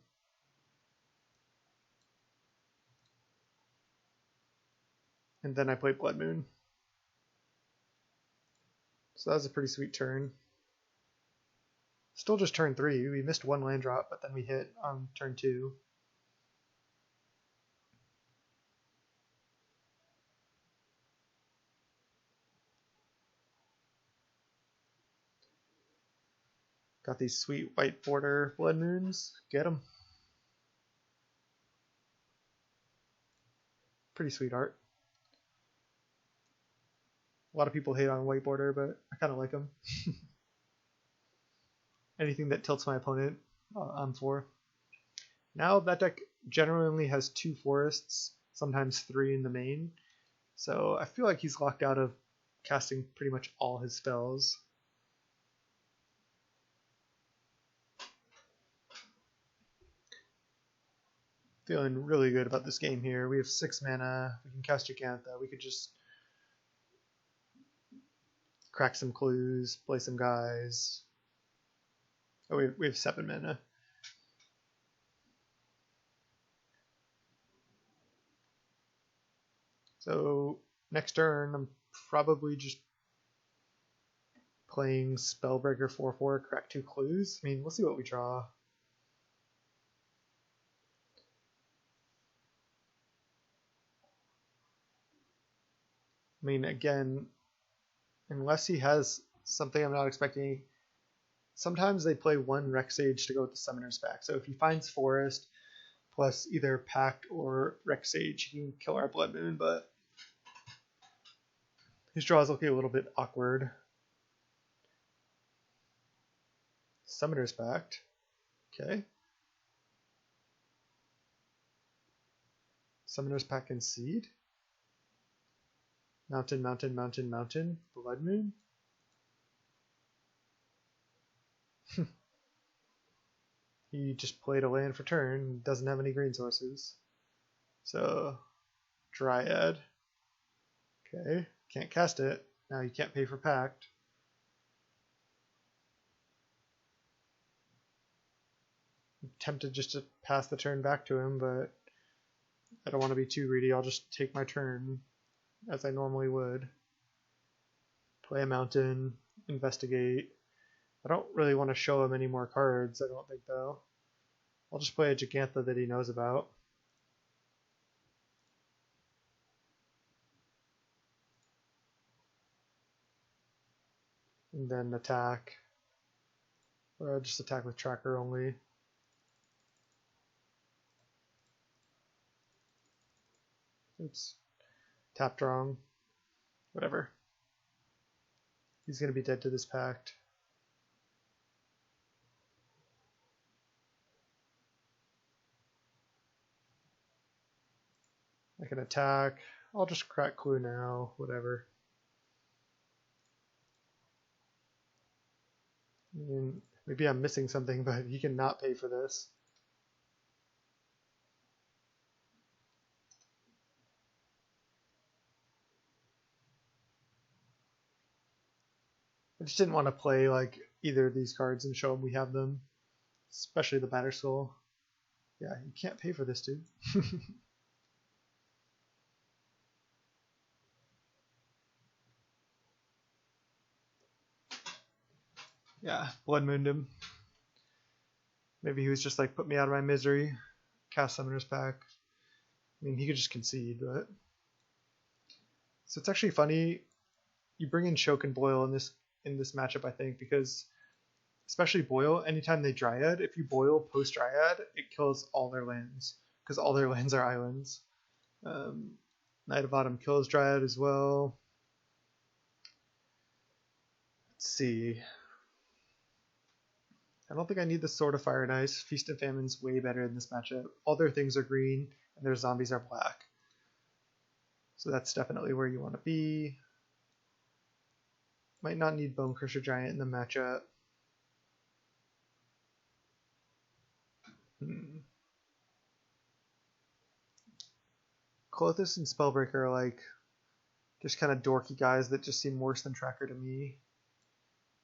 And then I play Blood Moon. So that was a pretty sweet turn. Still just turn 3. We missed 1 land drop, but then we hit on turn 2. Got these sweet white border Blood Moons. Get them. Pretty sweet art. A lot of people hate on white border, but I kind of like them. Anything that tilts my opponent, I'm for. Now that deck generally only has 2 forests, sometimes 3 in the main. So I feel like he's locked out of casting pretty much all his spells. Feeling really good about this game here. We have 6 mana. We can cast Jegantha. We could just crack some clues, play some guys. Oh, we have 7 mana. So next turn, I'm probably just playing Spellbreaker 4/4, crack 2 clues. I mean, we'll see what we draw. I mean, again, unless he has something I'm not expecting, sometimes they play 1 Rex Sage to go with the Summoner's back. So if he finds Forest plus either Pact or Rex Sage, he can kill our Blood Moon, but his draw is looking a little bit awkward. Summoner's Pact. Okay. Summoner's Pact and Seed. Mountain, mountain, mountain, mountain. Blood Moon. He just played a land for turn. Doesn't have any green sources. So, Dryad. Okay. Can't cast it. Now you can't pay for Pact. I'm tempted just to pass the turn back to him, but I don't want to be too greedy. I'll just take my turn as I normally would. Play a mountain, investigate. I don't really want to show him any more cards, I don't think, though. I'll just play a Jegantha that he knows about. And then attack. Or I'll just attack with tracker only. Oops. Tapped wrong. Whatever. He's going to be dead to this Pact. I can attack. I'll just crack clue now. Whatever. I mean, maybe I'm missing something, but he can not pay for this. I just didn't want to play like either of these cards and show him we have them, especially the Batterskull. Yeah, you can't pay for this, dude. Yeah, Blood Mooned him. Maybe he was just like, put me out of my misery. Cast Summoner's Pact. I mean, he could just concede, but... So it's actually funny. You bring in Choke and Boil in this matchup, I think, because especially Boil, anytime they Dryad, if you Boil post Dryad, it kills all their lands, because all their lands are islands. Knight of Autumn kills Dryad as well. Let's see. I don't think I need the Sword of Fire and Ice. Feast and Famine's way better in this matchup. All their things are green, and their zombies are black. So that's definitely where you want to be. Might not need Bone Crusher Giant in the matchup. Klothys and Spellbreaker are like just kind of dorky guys that just seem worse than Tracker to me.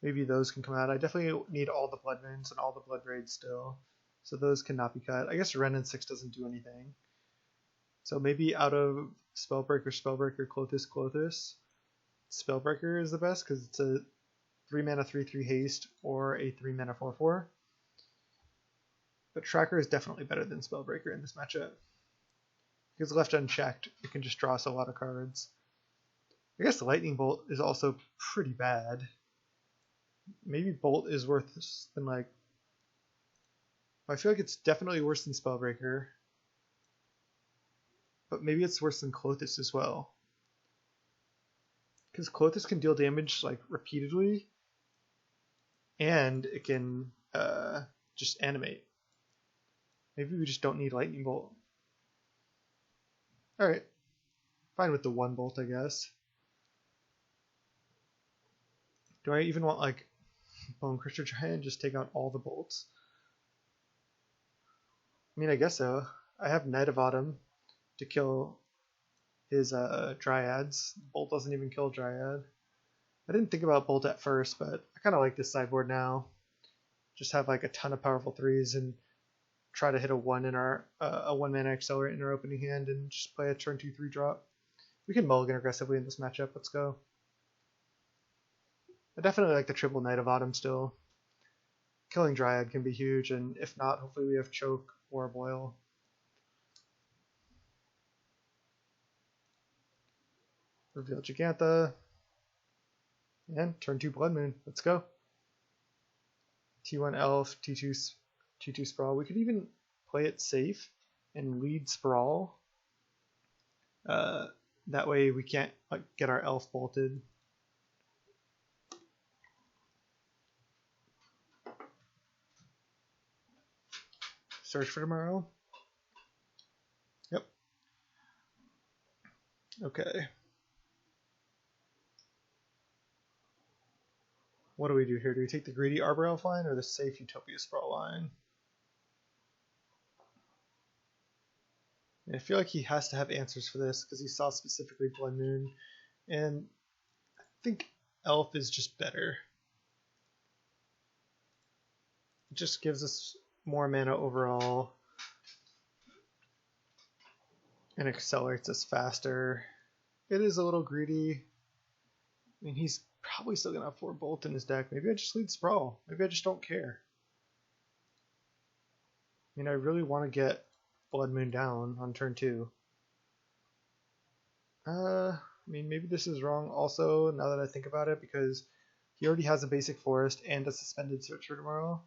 Maybe those can come out. I definitely need all the Blood Moons and all the Bloodbraids still. So those cannot be cut. I guess Wrenn and Six doesn't do anything. So maybe out of Spellbreaker, Klothys, Spellbreaker is the best because it's a 3 mana 3/3 haste or a 3 mana 4/4. But Tracker is definitely better than Spellbreaker in this matchup. Because left unchecked, it can just draw us a lot of cards. I guess Lightning Bolt is also pretty bad. Maybe Bolt is worse than like... I feel like it's definitely worse than Spellbreaker. But maybe it's worse than Klothys as well. Because Klothys can deal damage like repeatedly. And it can just animate. Maybe we just don't need Lightning Bolt. Alright. Fine with the 1 bolt, I guess. Do I even want like Bone Crusher Giant and just take out all the bolts? I mean, I guess so. I have Knight of Autumn to kill his Dryads. Bolt doesn't even kill Dryad. I didn't think about Bolt at first, but I kind of like this sideboard now. Just have like a ton of powerful 3s and try to hit a 1 in our a 1 mana accelerate in our opening hand and just play a turn 2/3 drop. We can mulligan aggressively in this matchup. Let's go. I definitely like the triple Knight of Autumn still. Killing Dryad can be huge, and if not, hopefully we have Choke or Boil. Reveal Jegantha. And turn 2 Blood Moon. Let's go. T1 Elf, T2 Sprawl. We could even play it safe and lead Sprawl. That way we can't get our Elf bolted. Search for Tomorrow. Yep. Okay. What do we do here? Do we take the greedy Arbor Elf line or the safe Utopia Sprawl line? I feel like he has to have answers for this because he saw specifically Blood Moon. And I think Elf is just better. It just gives us more mana overall and accelerates us faster. It is a little greedy. I mean, he's probably still gonna have 4 Bolt in his deck. Maybe I just lead Sprawl. Maybe I just don't care. I mean, I really want to get Blood Moon down on turn 2. I mean, maybe this is wrong also, now that I think about it, because he already has a basic forest and a suspended Search for Tomorrow.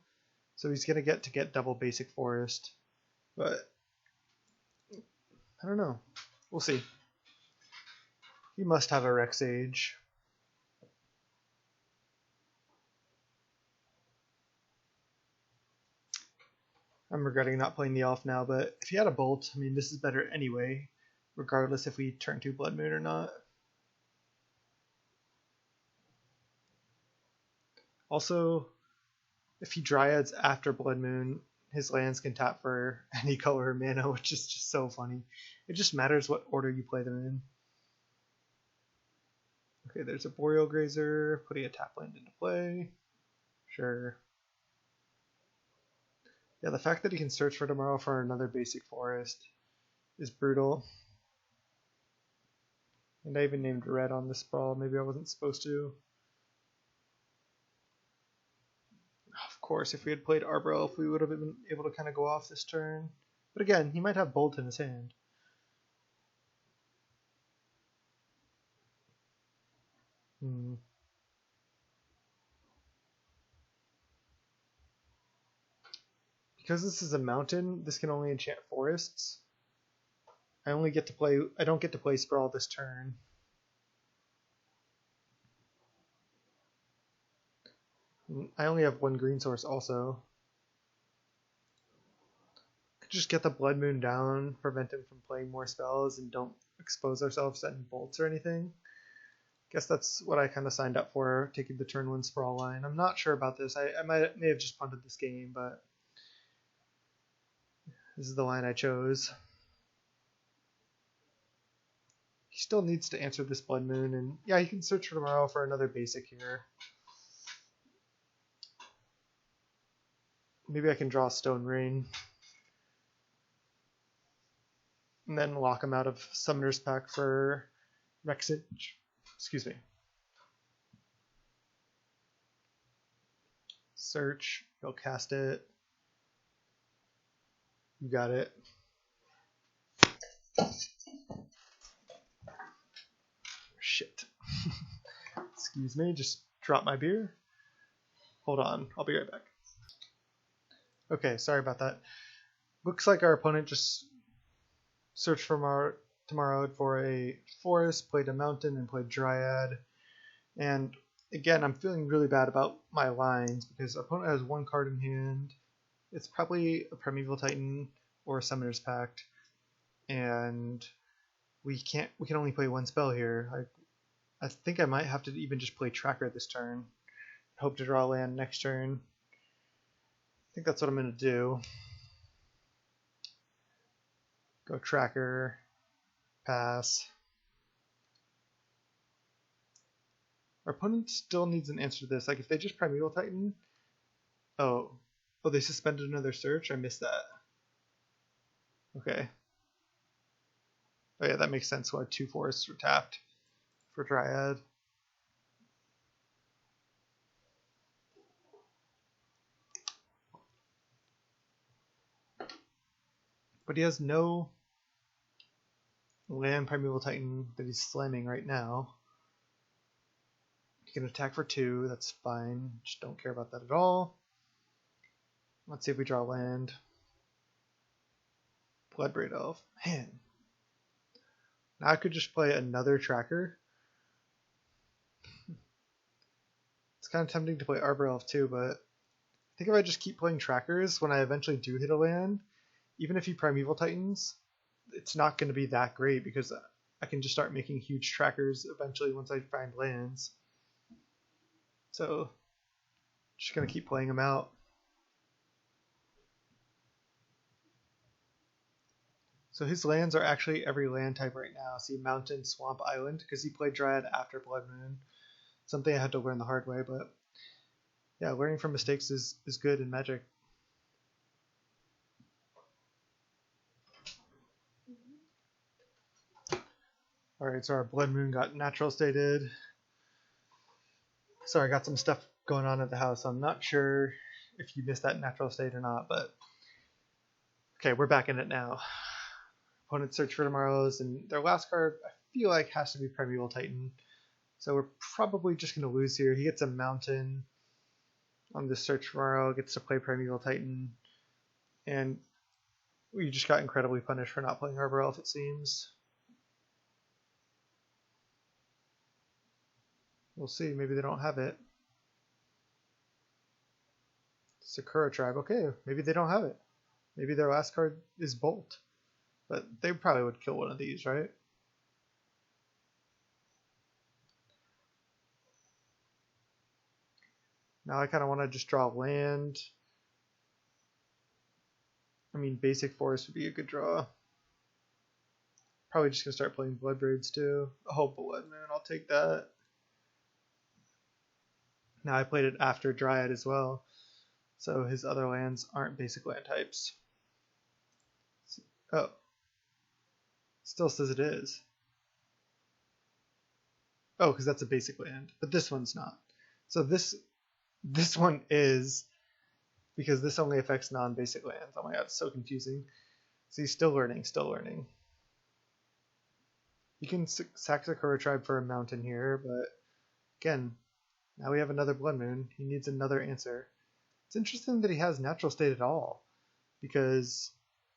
So he's going to get double basic forest. But I don't know. We'll see. He must have a Rex Age. I'm regretting not playing the Elf now, but if he had a Bolt, I mean, this is better anyway, regardless if we turn 2 Blood Moon or not. Also, if he Dryads after Blood Moon, his lands can tap for any color of mana, which is just so funny. It just matters what order you play them in. Okay, there's a Boreal Grazer, putting a tap land into play. Sure. Yeah, the fact that he can search for tomorrow for another basic forest is brutal. And I even named red on this sprawl. Maybe I wasn't supposed to. Of course, if we had played Arbor Elf, we would have been able to kind of go off this turn. But again, he might have Bolt in his hand. Because this is a mountain, this can only enchant forests. I don't get to play Sprawl this turn. I only have 1 green source also. just get the Blood Moon down, prevent him from playing more spells, and don't expose ourselves to any bolts or anything. Guess that's what I kind of signed up for, taking the turn 1 Sprawl line. I'm not sure about this. I may have just punted this game, but this is the line I chose. He still needs to answer this Blood Moon, and yeah, he can search for tomorrow for another basic here. Maybe I can draw Stone Rain. And then lock him out of Summoner's Pack for Rexage. Excuse me. Search. He'll cast it. You got it. Shit. Excuse me, just drop my beer. Hold on, I'll be right back. Okay, sorry about that. Looks like our opponent just searched for tomorrow for a forest, played a mountain, and played Dryad. And again, I'm feeling really bad about my lines because our opponent has 1 card in hand. It's probably a Primeval Titan or a Summoner's Pact, and we can only play 1 spell here. I think I might have to even just play Tracker this turn. Hope to draw land next turn. I think that's what I'm going to do. Go Tracker, pass. Our opponent still needs an answer to this. Like if they just Primeval Titan, oh, they suspended another search. I missed that. Okay. Oh yeah, that makes sense. Why 2 forests were tapped for Dryad. But he has no land Primeval Titan that he's slamming right now. He can attack for 2, that's fine. Just don't care about that at all. Let's see if we draw land. Bloodbraid Elf. Man. Now I could just play another Tracker. It's kind of tempting to play Arbor Elf too, but I think if I just keep playing Trackers, when I eventually do hit a land, even if he Primeval Titans, it's not going to be that great because I can just start making huge Trackers eventually once I find lands. So, just going to keep playing them out. So his lands are actually every land type right now. See, Mountain, Swamp, Island, because he played Dryad after Blood Moon. Something I had to learn the hard way, but yeah, learning from mistakes is good in Magic. Alright, so our Blood Moon got natural stated. Sorry, I got some stuff going on at the house. So I'm not sure if you missed that natural state or not, but okay, we're back in it now. Opponent search for tomorrows, and their last card I feel like has to be Primeval Titan. So we're probably just going to lose here. He gets a mountain on this search tomorrow, gets to play Primeval Titan, and we just got incredibly punished for not playing Arbor Elf, it seems. We'll see, maybe they don't have it. Sakura Tribe, okay, maybe they don't have it. Maybe their last card is Bolt. But they probably would kill one of these, right? Now I kind of want to just draw land. I mean, basic forest would be a good draw. Probably just going to start playing Bloodbraids too. Oh, Blood Moon, I'll take that. Now I played it after Dryad as well, so his other lands aren't basic land types. Oh. Still says it is. Oh, because that's a basic land, but this one's not. So this one is, because this only affects non-basic lands. Oh my god, it's so confusing. So he's still learning, You can sack Sakura Tribe for a mountain here, but again, now we have another Blood Moon. He needs another answer. It's interesting that he has Natural State at all, because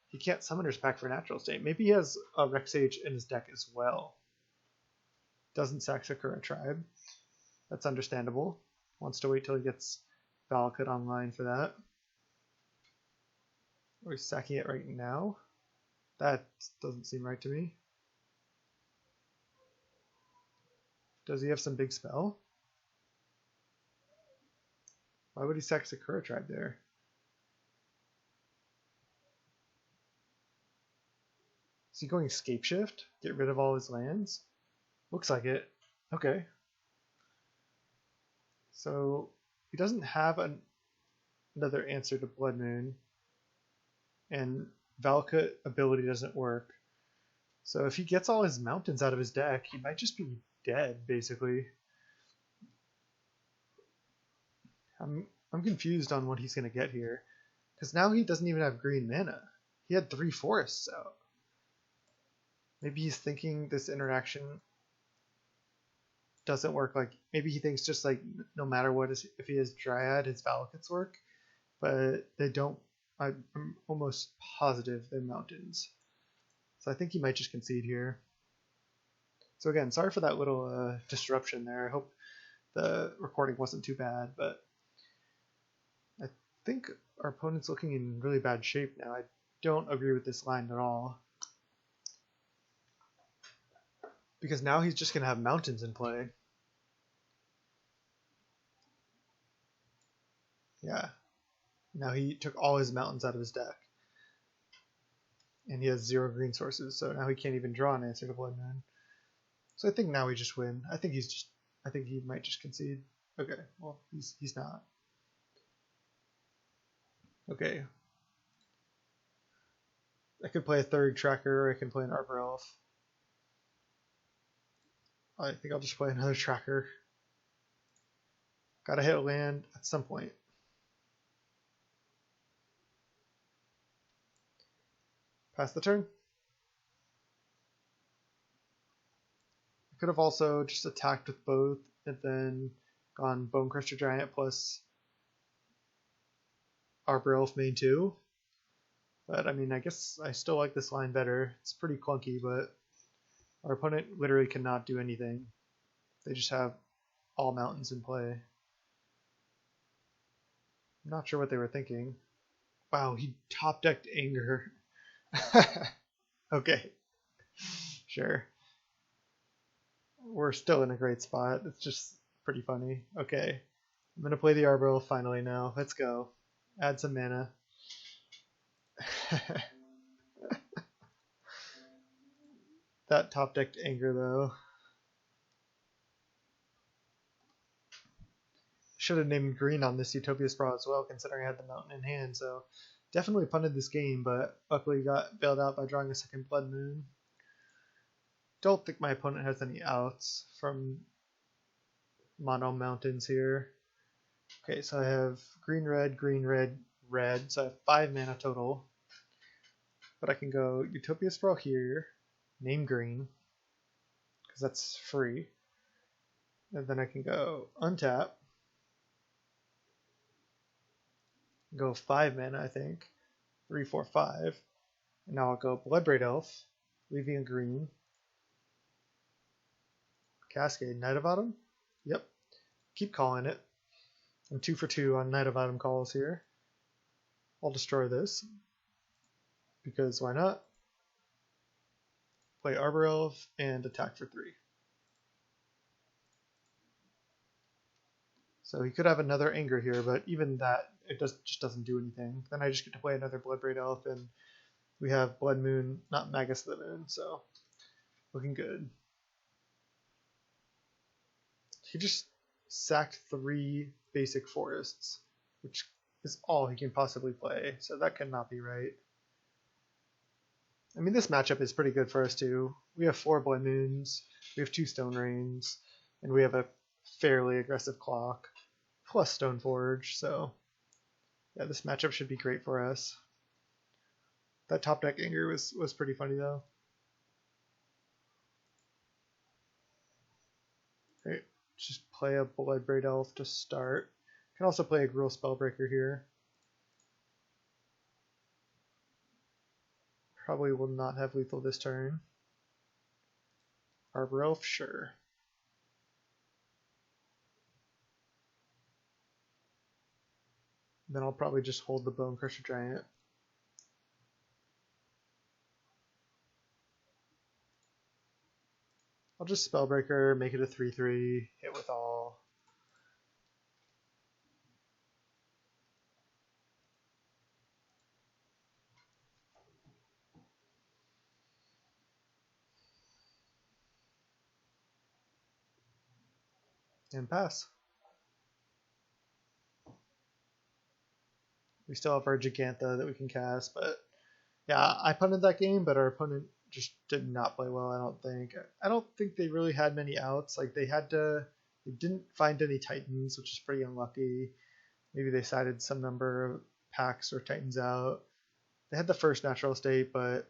he can't Summoner's Pack for Natural State. Maybe he has a Rexage in his deck as well. Doesn't sack Sakura Tribe. That's understandable. Wants to wait till he gets Valakut online for that. Are we sacking it right now? That doesn't seem right to me. Does he have some big spell? Why would he sack Sakura Tribe there? Is he going Scape Shift? Get rid of all his lands? Looks like it. Okay. So he doesn't have another answer to Blood Moon. And Valakut ability doesn't work. So if he gets all his mountains out of his deck, he might just be dead, basically. I'm confused on what he's going to get here. Because now he doesn't even have green mana. He had 3 forests out. Maybe he's thinking this interaction doesn't work. Like, maybe he thinks just like no matter what, if he has Dryad, his Valakuts work. But they don't. I'm almost positive they're mountains. So I think he might just concede here. So again, sorry for that little disruption there. I hope the recording wasn't too bad, but I think our opponent's looking in really bad shape now. I don't agree with this line at all. Because now he's just going to have mountains in play. Yeah. Now he took all his mountains out of his deck. And he has 0 green sources, so now he can't even draw an answer to Blood Moon. So I think now we just win. I think he might just concede. Okay, well he's not. Okay. I could play a 3rd tracker, or I can play an Arbor Elf. I think I'll just play another tracker. Gotta hit a land at some point. Pass the turn. I could have also just attacked with both and then gone Bonecrusher Giant plus Arbor Elf main 2. But I mean, I guess I still like this line better. It's pretty clunky, but our opponent literally cannot do anything. They just have all mountains in play. I'm not sure what they were thinking. Wow, he top decked Anger. Okay. Sure. We're still in a great spot. It's just pretty funny. Okay. I'm going to play the Arbor Elf finally now. Let's go. Add some mana. That top decked Anger though. Should have named green on this Utopia Sprawl as well, considering I had the mountain in hand, so definitely punted this game, but luckily got bailed out by drawing a second Blood Moon. Don't think my opponent has any outs from mono mountains here. Okay, so I have green, red, red, so I have 5 mana total. But I can go Utopia Sprawl here, name green, because that's free. And then I can go untap, go 5 mana, I think, 3, 4, 5. And now I'll go Bloodbraid Elf, leaving a green. Cascade, Knight of Autumn? Yep. Keep calling it. I'm 2 for 2 on Knight of Autumn calls here. I'll destroy this, because why not? Play Arbor Elf and attack for 3. So he could have another Anger here, but even that, it just doesn't do anything. Then I just get to play another Bloodbraid Elf, and we have Blood Moon, not Magus of the Moon, so looking good. He just sacked 3 basic forests, which is all he can possibly play, so that cannot be right. I mean, this matchup is pretty good for us too. We have 4 Blood Moons, we have 2 Stone Rains, and we have a fairly aggressive clock, plus Stoneforge, so yeah, this matchup should be great for us. That top deck Anger was pretty funny though. Great. Just play a Bloodbraid Elf to start. Can also play a Gruul Spellbreaker here. Probably will not have lethal this turn. Arbor Elf, sure. Then I'll probably just hold the Bonecrusher Giant. I'll just Spellbreaker, make it a 3/3, hit with all. And pass. We still have our Jegantha that we can cast, but yeah, I punted that game, but our opponent just did not play well, I don't think. I don't think they really had many outs. Like they didn't find any Titans, which is pretty unlucky. Maybe they sided some number of packs or Titans out. They had the first natural state, but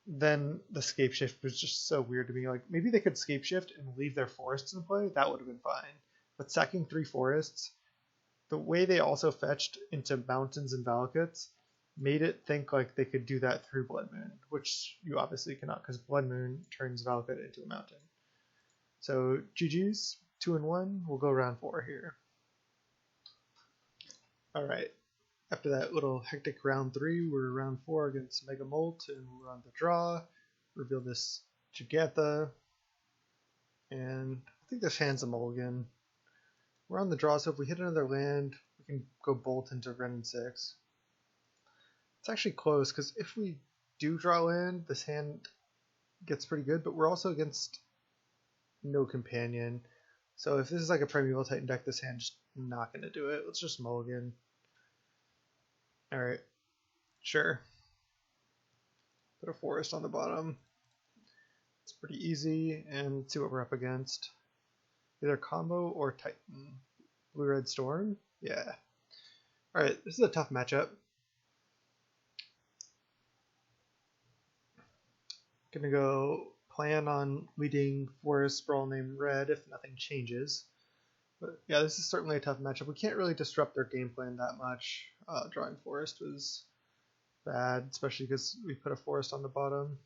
then the scape shift was just so weird to me. Like maybe they could scape shift and leave their forests in play. That would have been fine. But sacking 3 forests, the way they also fetched into mountains and Valakuts made it think like they could do that through Blood Moon, which you obviously cannot because Blood Moon turns Valakut into a mountain. So GG's, 2-1. We'll go round 4 here. All right. After that little hectic round 3, we're round 4 against Mega Molt, and we're on the draw. Reveal this Jegantha, and I think this hand's a mulligan. We're on the draw, so if we hit another land, we can go bolt into Wrenn and Six. It's actually close, because if we do draw land, this hand gets pretty good, but we're also against no companion. So if this is like a Primeval Titan deck, this hand's just not going to do it. Let's just mulligan. Alright, sure. Put a forest on the bottom. It's pretty easy, and let's see what we're up against. Either combo or Titan. Blue-Red Storm? Yeah. Alright, this is a tough matchup. Gonna go plan on leading Forest Sprawl named Red if nothing changes. But yeah, this is certainly a tough matchup. We can't really disrupt their game plan that much. Drawing Forest was bad, especially because we put a Forest on the bottom.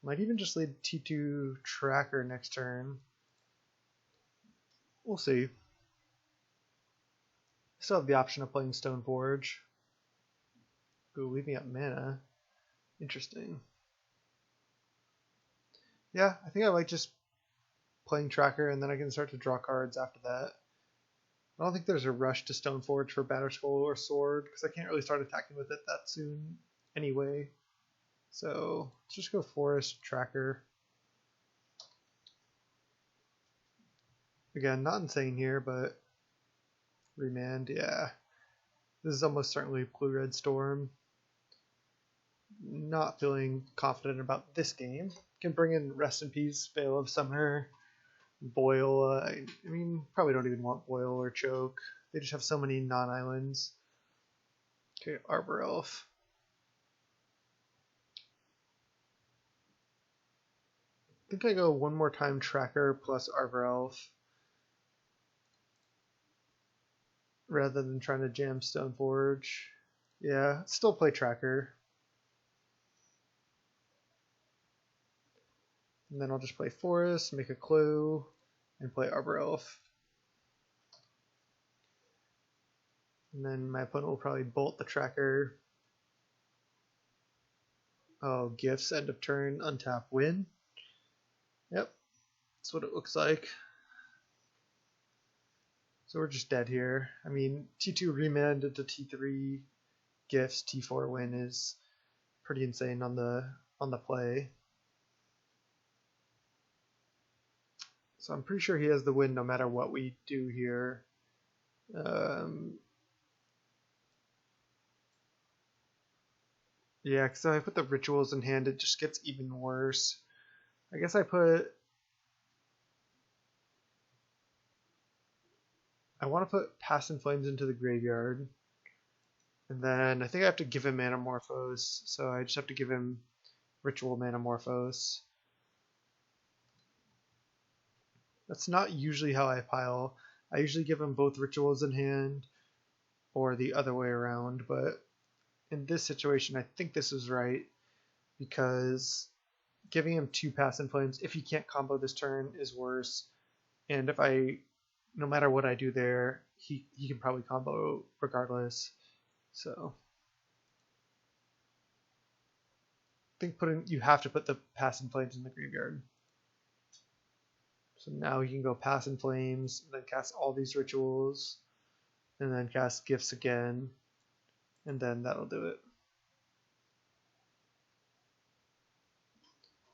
Might even just lead T2 Tracker next turn. We'll see. Still have the option of playing Stoneforge. Ooh, leaving up mana. Interesting. Yeah, I think I like just playing Tracker, and then I can start to draw cards after that. I don't think there's a rush to Stoneforge for Batterskull or Sword, because I can't really start attacking with it that soon anyway. So let's just go Forest, Tracker. Again, not insane here, but remand, yeah. This is almost certainly Blue-Red Storm. Not feeling confident about this game. Can bring in Rest in Peace, Veil of Summer, Boil. I mean, probably don't even want Boil or Choke. They just have so many non-islands. Okay, Arbor Elf. I think I go one more time Tracker plus Arbor Elf, rather than trying to jam Stoneforge. Yeah, still play Tracker. And then I'll just play Forest, make a Clue, and play Arbor Elf. And then my opponent will probably bolt the Tracker. Oh, Gifts, end of turn, untap, win. Yep, that's what it looks like. So we're just dead here. I mean, T2 remanded to T3 Gifts, T4 win is pretty insane on the play. So I'm pretty sure he has the win no matter what we do here. Yeah, because if I put the rituals in hand, it just gets even worse. I guess I want to put Past in Flames into the graveyard. And then I think I have to give him Manamorphose, so I just have to give him Ritual Manamorphose. That's not usually how I pile. I usually give him both rituals in hand or the other way around, but in this situation I think this is right because giving him 2 Pass in Flames if he can't combo this turn is worse, and if no matter what I do there, he can probably combo regardless. So think you have to put the Pass in Flames in the graveyard. So now you can go Pass in Flames, then cast all these rituals, and then cast Gifts again, and then that'll do it.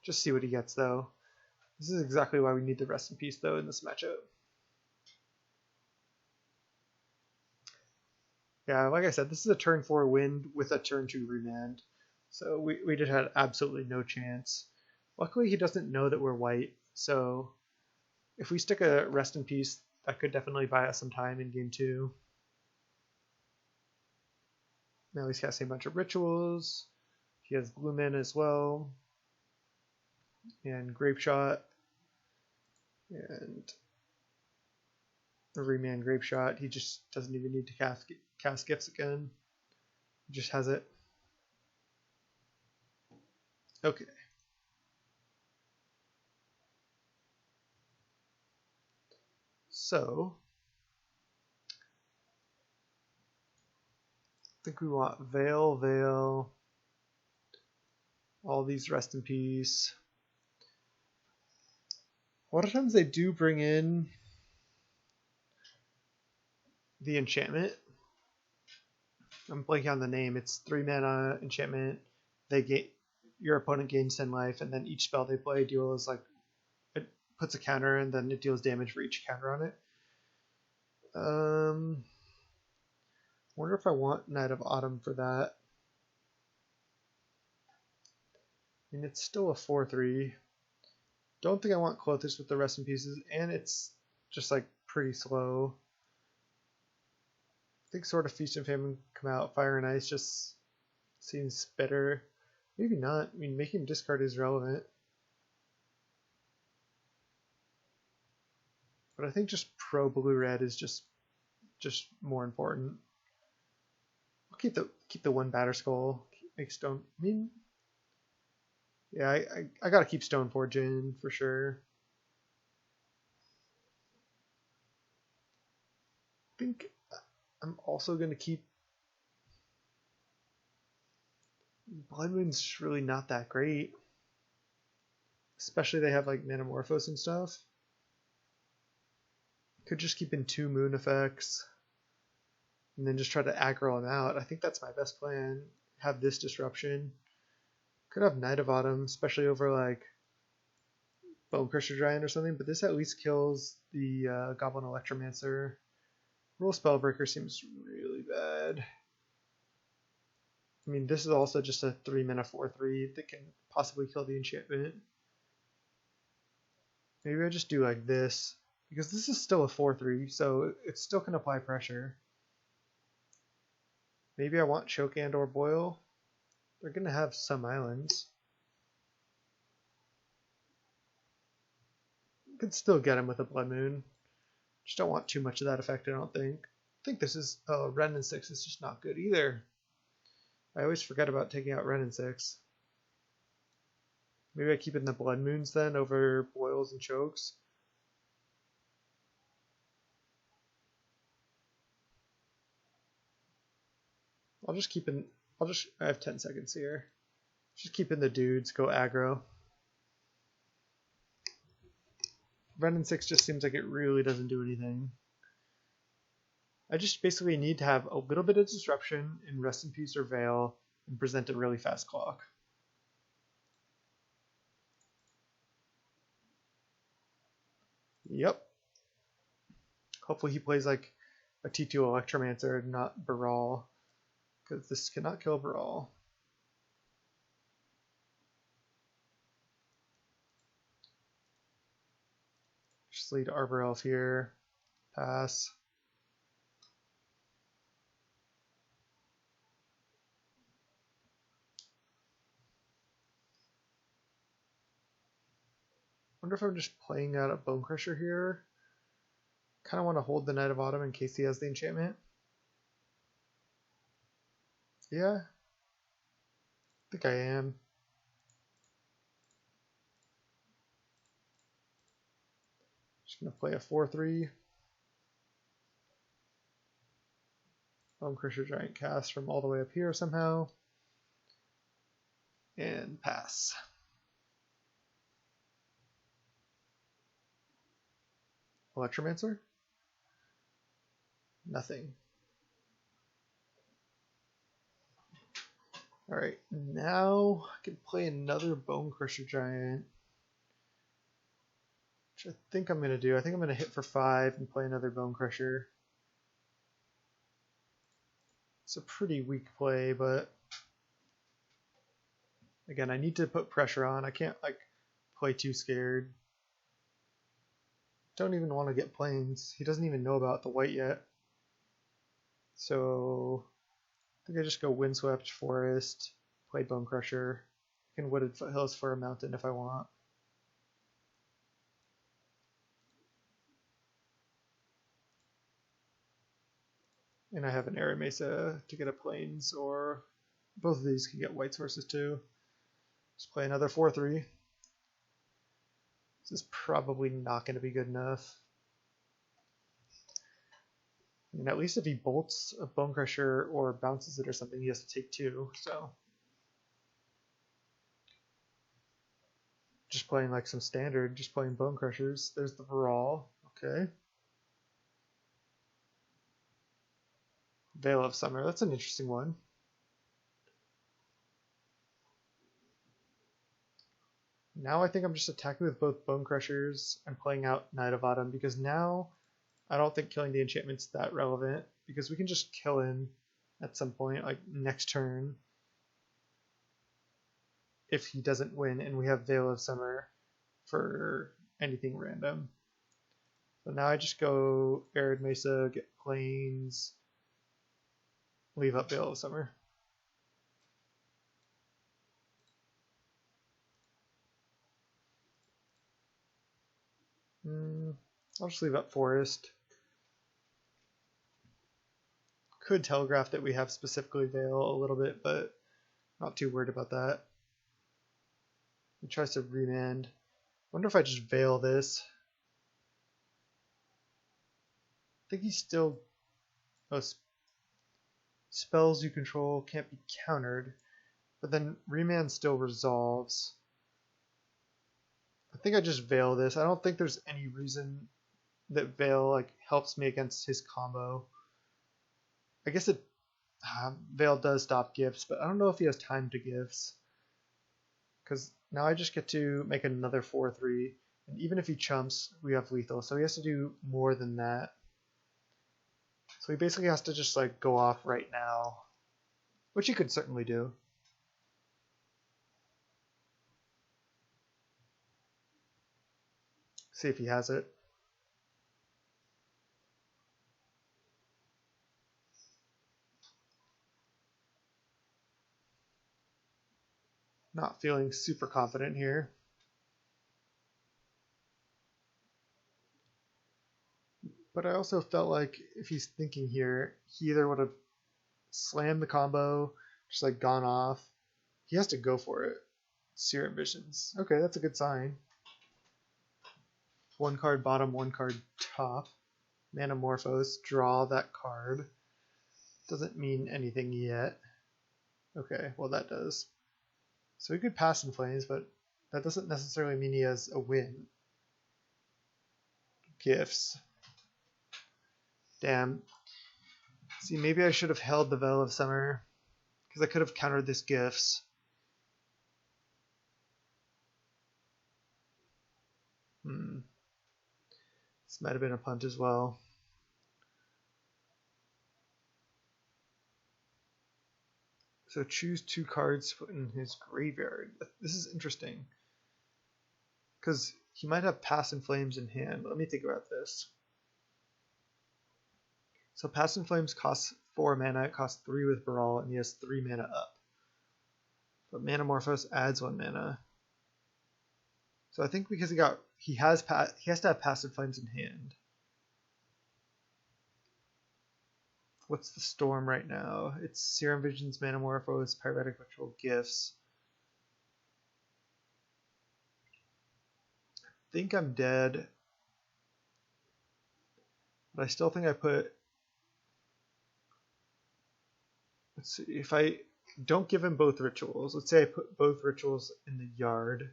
Just see what he gets though. This is exactly why we need the Rest in Peace though in this matchup. Yeah, like I said, this is a turn 4 win with a turn 2 remand. So we just had absolutely no chance. Luckily he doesn't know that we're white, so if we stick a Rest in Peace, that could definitely buy us some time in game 2. Now he's casting a bunch of rituals. He has blue mana as well. And Grape Shot. And a remand Grape Shot. He just doesn't even need to cast Gifts again. He just has it. Okay. So I think we want Veil, all these Rest in Peace. A lot of times they do bring in the enchantment. I'm blanking on the name. It's 3 mana enchantment. Your opponent gains 10 life, and then each spell they play deals it puts a counter, and then it deals damage for each counter on it. Wonder if I want Night of Autumn for that. I mean, it's still a 4/3. Don't think I want Clothis with the Rest in Pieces, and it's just pretty slow. I think Sword of Feast and Famine come out. Fire and Ice just seems better. Maybe not. I mean, making discard is relevant. But I think just pro blue-red is just more important. I'll keep the 1 Batterskull. Make Stone. I mean, yeah, I gotta keep Stoneforge in for sure. I think I'm also gonna keep. Blood Moon's really not that great, especially they have Manamorphose and stuff. Could just keep in 2 moon effects, and then just try to aggro them out. I think that's my best plan. Have this disruption. Could have Night of Autumn, especially over Bonecrusher Giant or something, but this at least kills the Goblin Electromancer. Roll Spellbreaker seems really bad. I mean, this is also just a 3 mana 4/3 that can possibly kill the enchantment. Maybe I just do this, because this is still a 4/3, so it still can apply pressure. Maybe I want Choke and or Boil. They're going to have some islands. Could still get him with a Blood Moon. Just don't want too much of that effect, I don't think. I think this is... Oh, Wrenn and Six is just not good either. I always forget about taking out Wrenn and Six. Maybe I keep in the Blood Moons then over Boils and Chokes. I have 10 seconds here. Just keep in the dudes, go aggro. Wrenn and Six just seems like it really doesn't do anything. I just basically need to have a little bit of disruption in Rest in Peace or Veil and present a really fast clock. Yep. Hopefully he plays a T2 Electromancer, not Baral, because this cannot kill Baral. Just lead Arbor Elf here. Pass. Wonder if I'm just playing out a Bonecrusher here. Kind of want to hold the Night of Autumn in case he has the enchantment. Yeah. I think I am. Just going to play a 4/3. Bonecrusher Giant cast from all the way up here somehow. And pass. Electromancer? Nothing. Alright, now I can play another Bone Crusher Giant. Which I think I'm going to do. I think I'm going to hit for 5 and play another Bone Crusher. It's a pretty weak play, but again, I need to put pressure on. I can't like play too scared. Don't even want to get planes. He doesn't even know about the white yet. So I think I just go Windswept Forest, play Bone Crusher. I can Wooded Foothills for a mountain if I want. And I have an Arid Mesa to get a plains, or both of these can get white sources too. Just play another 4/3. This is probably not going to be good enough. I mean, at least if he bolts a Bone Crusher or bounces it or something, he has to take 2. So just playing like some standard, just playing Bone Crushers. There's the Brawl. Okay. Veil of Summer. That's an interesting one. Now I think I'm just attacking with both Bone Crushers and playing out Night of Autumn, because now I don't think killing the enchantment's that relevant, because we can just kill him at some point, like next turn, if he doesn't win, and we have Veil of Summer for anything random. So now I just go Arid Mesa, get plains, leave up Veil of Summer. I'll just leave up Forest. Could telegraph that we have specifically Veil a little bit, but not too worried about that. He tries to remand. Wonder if I just Veil this. I think he's still... Oh, spells you control can't be countered, but then remand still resolves. I think I just Veil this. I don't think there's any reason that Veil like helps me against his combo. I guess it Veil does stop gifts, but I don't know if he has time to gifts. Because now I just get to make another 4/3, and even if he chumps, we have lethal, so he has to do more than that. So he basically has to just like go off right now, which he could certainly do. See if he has it. Not feeling super confident here. But I also felt like if he's thinking here, he either would have slammed the combo, just like gone off. He has to go for it. Serum Visions. Okay, that's a good sign. 1 card bottom, 1 card top. Manamorphose, draw that card. Doesn't mean anything yet. Okay, well that does. So he could pass in Flames, but that doesn't necessarily mean he has a win. Gifts. Damn. See, maybe I should have held the Veil of Summer, because I could have countered this Gifts. This might have been a punt as well. So choose 2 cards in his graveyard. This is interesting, because he might have Pass in Flames in hand. Let me think about this. So Pass in Flames costs 4 mana, it costs 3 with Brawl, and he has 3 mana up. But Manamorphose adds 1 mana. So I think because he has to have Pass in Flames in hand. What's the storm right now? It's Serum Visions, Manamorphose, Pyretic Ritual, Gifts. I think I'm dead. But I still think I put... Let's see, if I Don't give him both rituals. Let's say I put both rituals in the yard.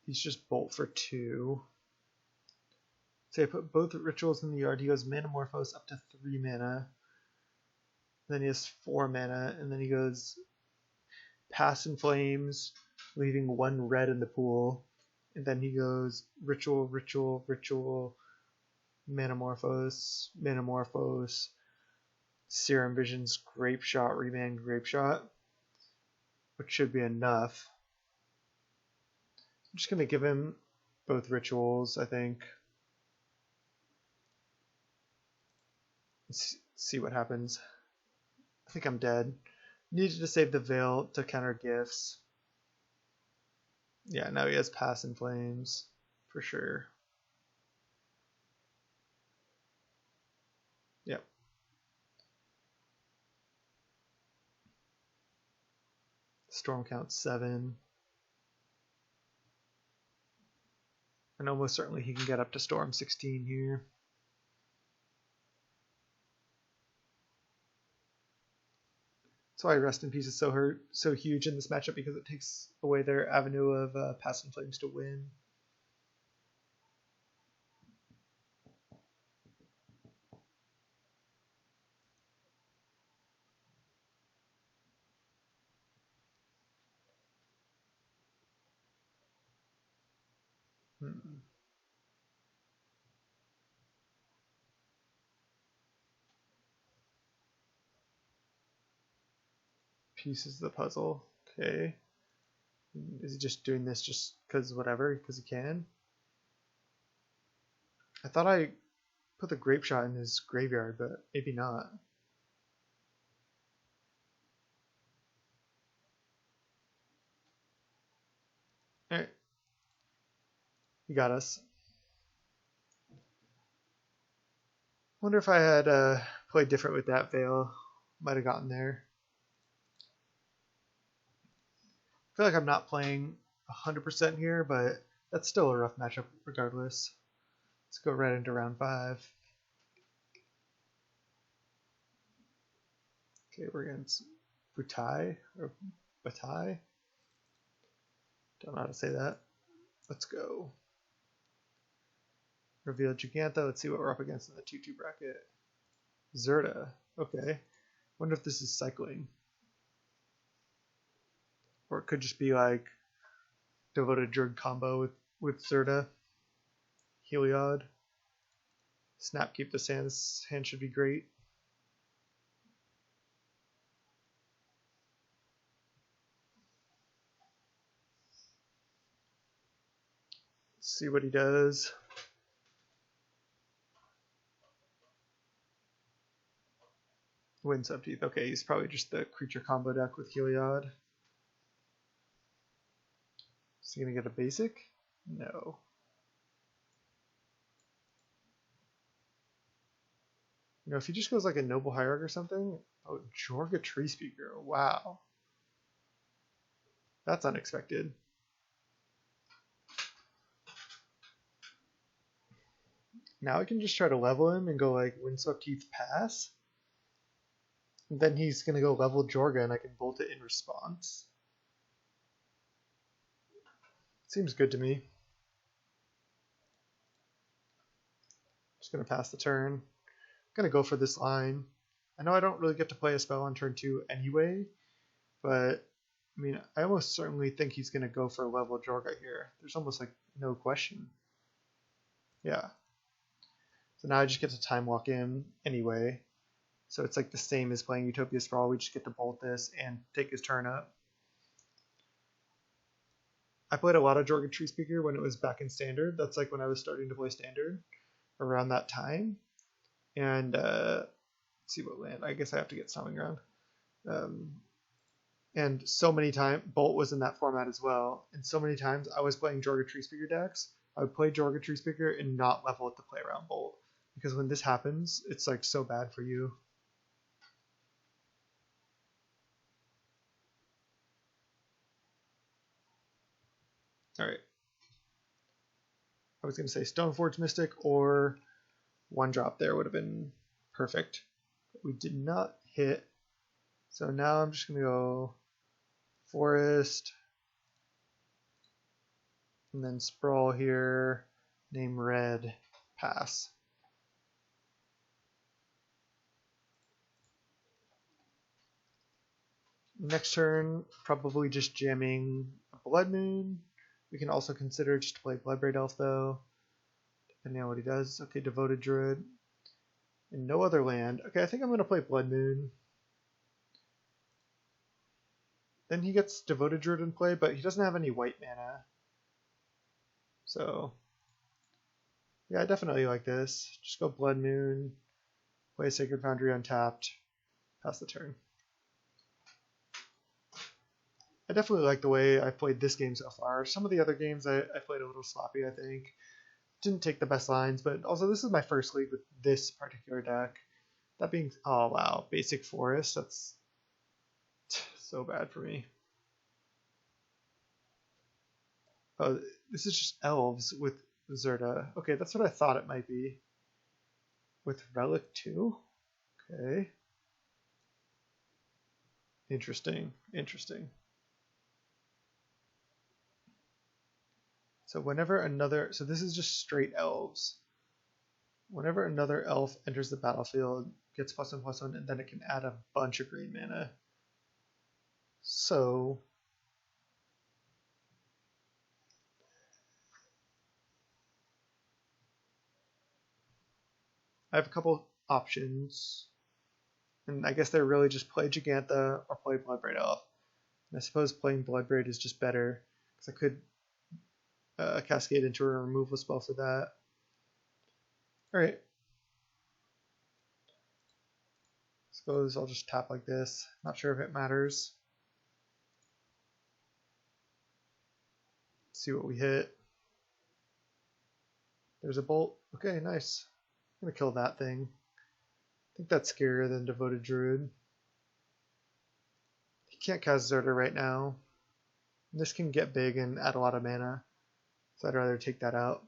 He's just bolt for 2. Say I put both rituals in the yard. He goes Manamorphose up to 3 mana. Then he has 4 mana, and then he goes Pass in Flames, leaving 1 red in the pool. And then he goes Ritual, Ritual, Ritual, Manamorphose, Manamorphose, Serum Visions, Grape Shot, Remand, Grape Shot, which should be enough. I'm just going to give him both rituals, I think. Let's see what happens. I think I'm dead. Needed to save the Veil to counter gifts. Yeah, now he has Pass in Flames, for sure. Yep. Storm count 7. And almost certainly he can get up to Storm 16 here. That's why Rest in Peace is so huge in this matchup, because it takes away their avenue of Pass in Flames to win. Pieces of the puzzle. Okay. Is he just doing this just because whatever? Because he can? I thought I put the Grape Shot in his graveyard, but maybe not. Alright. He got us. Wonder if I had played different with that Veil. Might have gotten there. I feel like I'm not playing 100% here, but that's still a rough matchup regardless. Let's go right into round 5. Okay, we're against Butai or Batai. Don't know how to say that. Let's go. Reveal Jegantha. Let's see what we're up against in the 2-2 bracket. Zerta. Okay. Wonder if this is cycling. Or it could just be like Devoted Druid combo with Zerta. Heliod. Snap, keep the sand. This hand should be great. Let's see what he does. Windswept Teeth. Okay, he's probably just the creature combo deck with Heliod. Is he going to get a basic? No. You know, if he just goes like a Noble Hierarch or something. Oh, Jorga Tree Speaker. Wow. That's unexpected. Now I can just try to level him and go like Windswept Teeth pass. And then he's going to go level Jorga and I can bolt it in response. Seems good to me. Just going to pass the turn. I'm going to go for this line. I know I don't really get to play a spell on turn 2 anyway, but I mean, I almost certainly think he's going to go for a level Jorga here. There's almost like no question. Yeah. So now I just get to time walk in anyway. So it's like the same as playing Utopia Sprawl. We just get to bolt this and take his turn up. I played a lot of Jorga Tree Speaker when it was back in Standard. That's like when I was starting to play Standard around that time. And let's see what land. I guess I have to get Stomping Ground. And so many times, Bolt was in that format as well. And so many times I was playing Jorga Tree Speaker decks. I would play Jorga Tree Speaker and not level it to play around Bolt. Because when this happens, it's like so bad for you. Alright. I was going to say Stoneforge Mystic or 1-drop there would have been Perfect. We did not hit. So now I'm just going to go forest. And then sprawl here. Name red. Pass. Next turn, probably just jamming a Blood Moon. We can also consider just to play Bloodbraid Elf though, depending on what he does. Okay, Devoted Druid. And no other land. Okay, I think I'm going to play Blood Moon. Then he gets Devoted Druid in play, but he doesn't have any white mana. So, yeah, I definitely like this. Just go Blood Moon, play Sacred Foundry untapped, pass the turn. I definitely like the way I played this game so far. Some of the other games I played a little sloppy, I think. Didn't take the best lines, but also this is my first league with this particular deck. That being, oh wow, basic forest, that's so bad for me. Oh, this is just elves with Zerta. Okay, that's what I thought it might be. With Relic too? Okay. Interesting, interesting. So whenever another, so this is just straight elves. Whenever another elf enters the battlefield, gets +1/+1, and then it can add a bunch of green mana. So I have a couple options, and I guess they're really just play Jegantha or play Bloodbraid Elf. And I suppose playing Bloodbraid is just better because I could cascade into a removal spell for that. Alright. Suppose I'll just tap like this. Not sure if it matters. Let's see what we hit. There's a bolt. Okay, nice. I'm going to kill that thing. I think that's scarier than Devoted Druid. He can't cast Zerta right now. This can get big and add a lot of mana. So I'd rather take that out.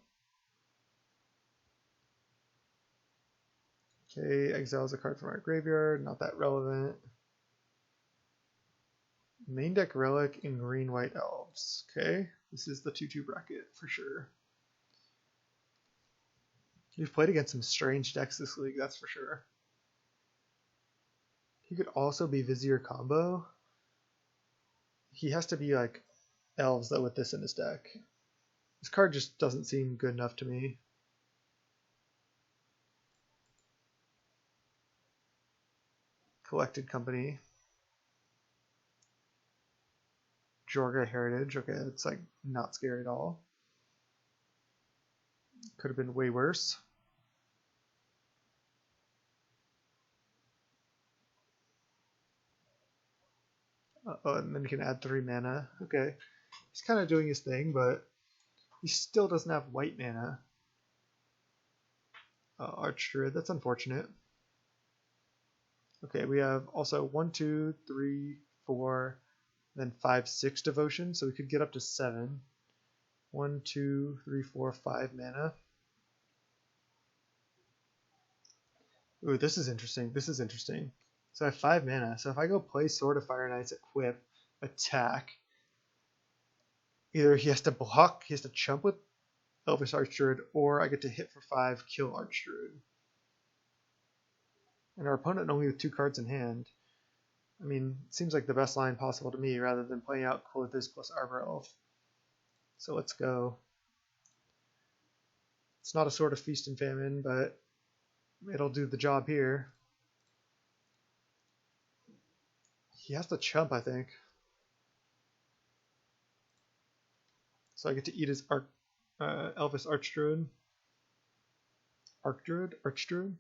Okay, exiles a card from our graveyard, not that relevant. Main deck Relic in green-white elves. Okay, this is the 2-2 bracket for sure. You've played against some strange decks this league, that's for sure. He could also be Vizier combo. He has to be like elves though with this in his deck. This card just doesn't seem good enough to me. Collected Company. Jorga Heritage. Okay, it's like not scary at all. Could have been way worse. Oh, and then he can add 3 mana. Okay. He's kind of doing his thing, but he still doesn't have white mana. Archdruid, that's unfortunate. Okay, we have also 1, 2, 3, 4, then 5, 6 devotion, so we could get up to 7. 1, 2, 3, 4, 5 mana. Ooh, this is interesting. This is interesting. So I have 5 mana. So if I go play Sword of Fire Knights, equip, attack, either he has to block, he has to chump with Elvish Archdruid, or I get to hit for 5, kill Archdruid. And our opponent only with 2 cards in hand. I mean, it seems like the best line possible to me rather than playing out Clothis plus Arbor Elf. So let's go. It's not a Sword of Feast and Famine, but it'll do the job here. He has to chump, I think. So I get to eat his Elvis Archdruid. Archdruid?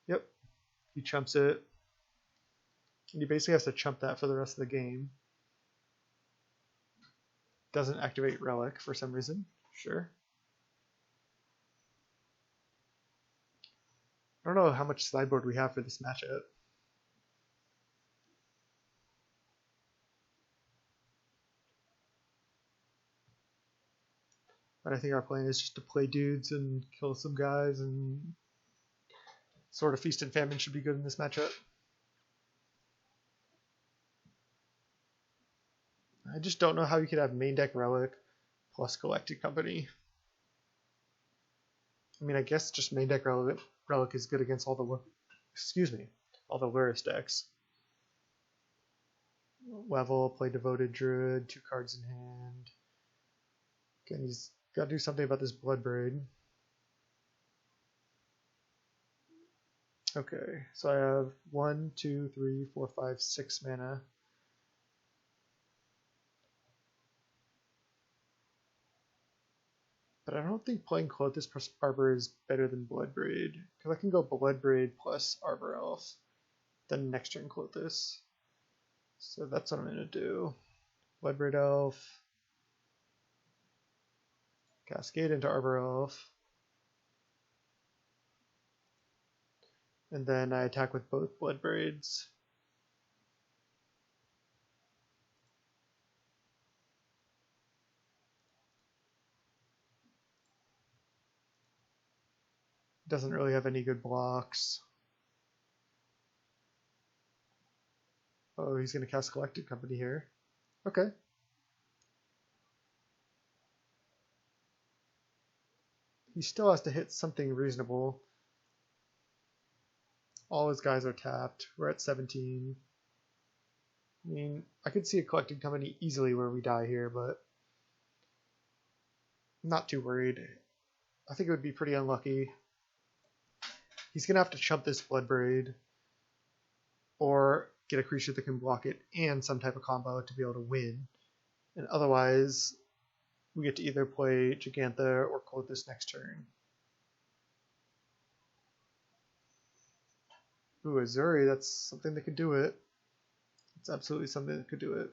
Yep. He chumps it. And he basically has to chump that for the rest of the game. Doesn't activate Relic for some reason. Sure. I don't know how much sideboard we have for this matchup. But I think our plan is just to play dudes and kill some guys and Sword of Feast and Famine should be good in this matchup. I just don't know how you could have main deck Relic plus Collected Company. I mean, I guess just main deck Relic is good against all the Lurrus decks. Level, play Devoted Druid, 2 cards in hand. Again, he's got to do something about this Bloodbraid. Okay, so I have 1, 2, 3, 4, 5, 6 mana. But I don't think playing Clothis plus Arbor is better than Bloodbraid, because I can go Bloodbraid plus Arbor Elf, then next turn Clothis. So that's what I'm going to do. Bloodbraid Elf, Cascade into Arbor Elf, and then I attack with both Bloodbraids. Doesn't really have any good blocks. Oh, he's going to cast Collected Company here. Okay. He still has to hit something reasonable. All his guys are tapped. We're at 17. I mean, I could see a Collected Company easily where we die here, but I'm not too worried. I think it would be pretty unlucky. He's going to have to chump this Bloodbraid or get a creature that can block it and some type of combo to be able to win. And otherwise, we get to either play Jegantha or Clothis next turn. Ooh, Azuri, that's something that could do it. It's absolutely something that could do it.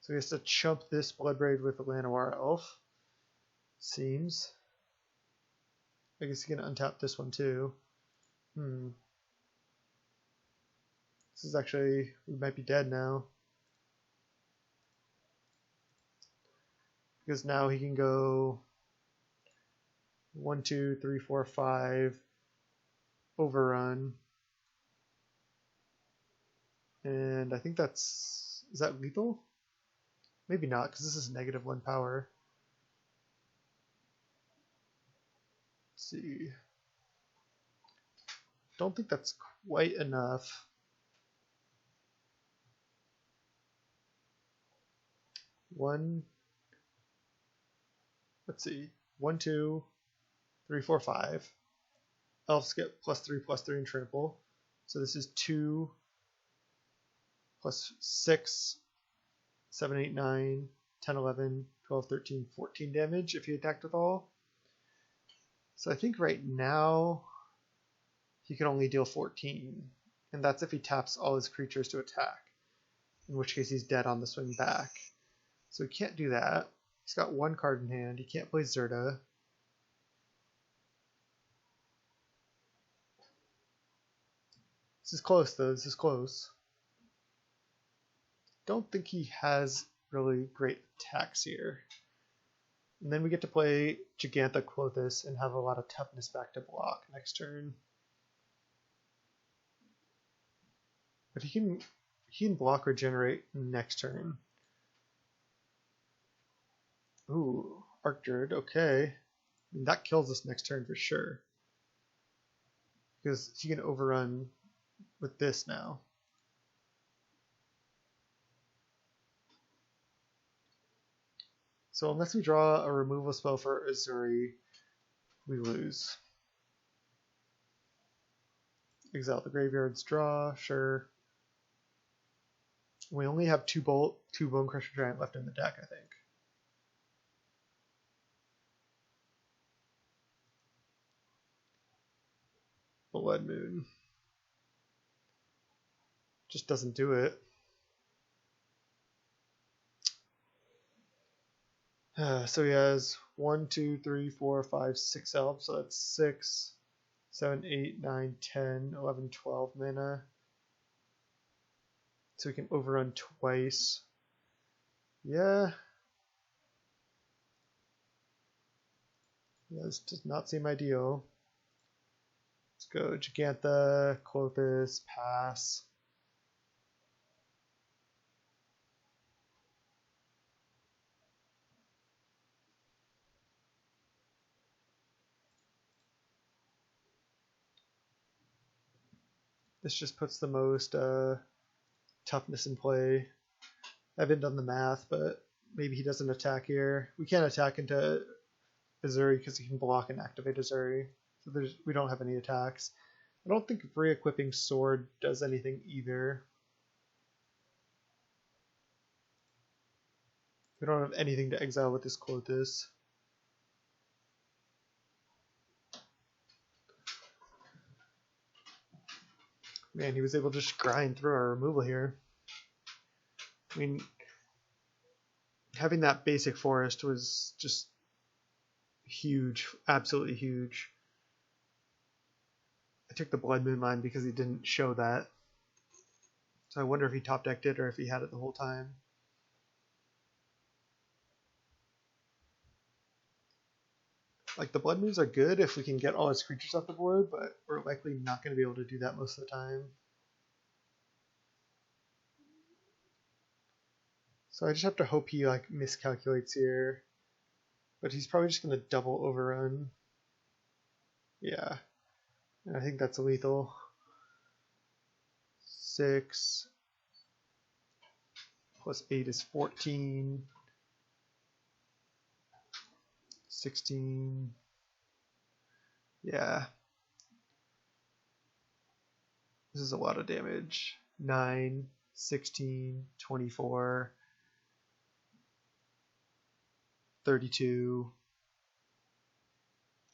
So he has to chump this Bloodbraid with the Llanowar Elf. Seems. I guess he can untap this one too. This is actually, we might be dead now. Because now he can go 1, 2, 3, 4, 5, overrun. And I think that's, is that lethal? Maybe not, because this is -1 power. Let's see. Don't think that's quite enough. Let's see. 1, 2, 3, 4, 5. Elves get +3/+3 and trample. So this is 2 plus 6, 7, 8, 9, 10, 11, 12, 13, 14 damage if he attacked with all. So I think right now he can only deal 14. And that's if he taps all his creatures to attack. In which case he's dead on the swing back. So he can't do that. He's got 1 card in hand. He can't play Zirda. This is close though. This is close. Don't think he has really great attacks here. And then we get to play Jegantha Clothis and have a lot of toughness back to block next turn. But he can block Regenerate next turn. Ooh, Archdruid, okay. I mean, that kills us next turn for sure. Because he can overrun with this now. So unless we draw a removal spell for Azuri, we lose. Exile the graveyards, draw, sure. We only have 2 Bone Crusher Giant left in the deck, I think. Blood Moon. Just doesn't do it. So he has 1, 2, 3, 4, 5, 6 elves, so that's 6, 7, 8, 9, 10, 11, 12 mana. So we can overrun twice. Yeah. Yeah, this does not seem ideal. Let's go Jegantha, Clothis, pass. This just puts the most toughness in play. I haven't done the math, but maybe he doesn't attack here. We can't attack into Azuri because he can block and activate Azuri. So we don't have any attacks. I don't think re-equipping Sword does anything either. We don't have anything to exile with this Clothis. Man, he was able to just grind through our removal here. I mean, having that basic forest was just huge, absolutely huge. I took the Blood Moon line because he didn't show that. So I wonder if he top decked it or if he had it the whole time. Like, the Blood Moons are good if we can get all his creatures off the board, but we're likely not going to be able to do that most of the time. So I just have to hope he like miscalculates here. But he's probably just going to double overrun. Yeah. And I think that's lethal. 6 plus 8 is 14. 16. Yeah. This is a lot of damage. 9, 16, 24, 32.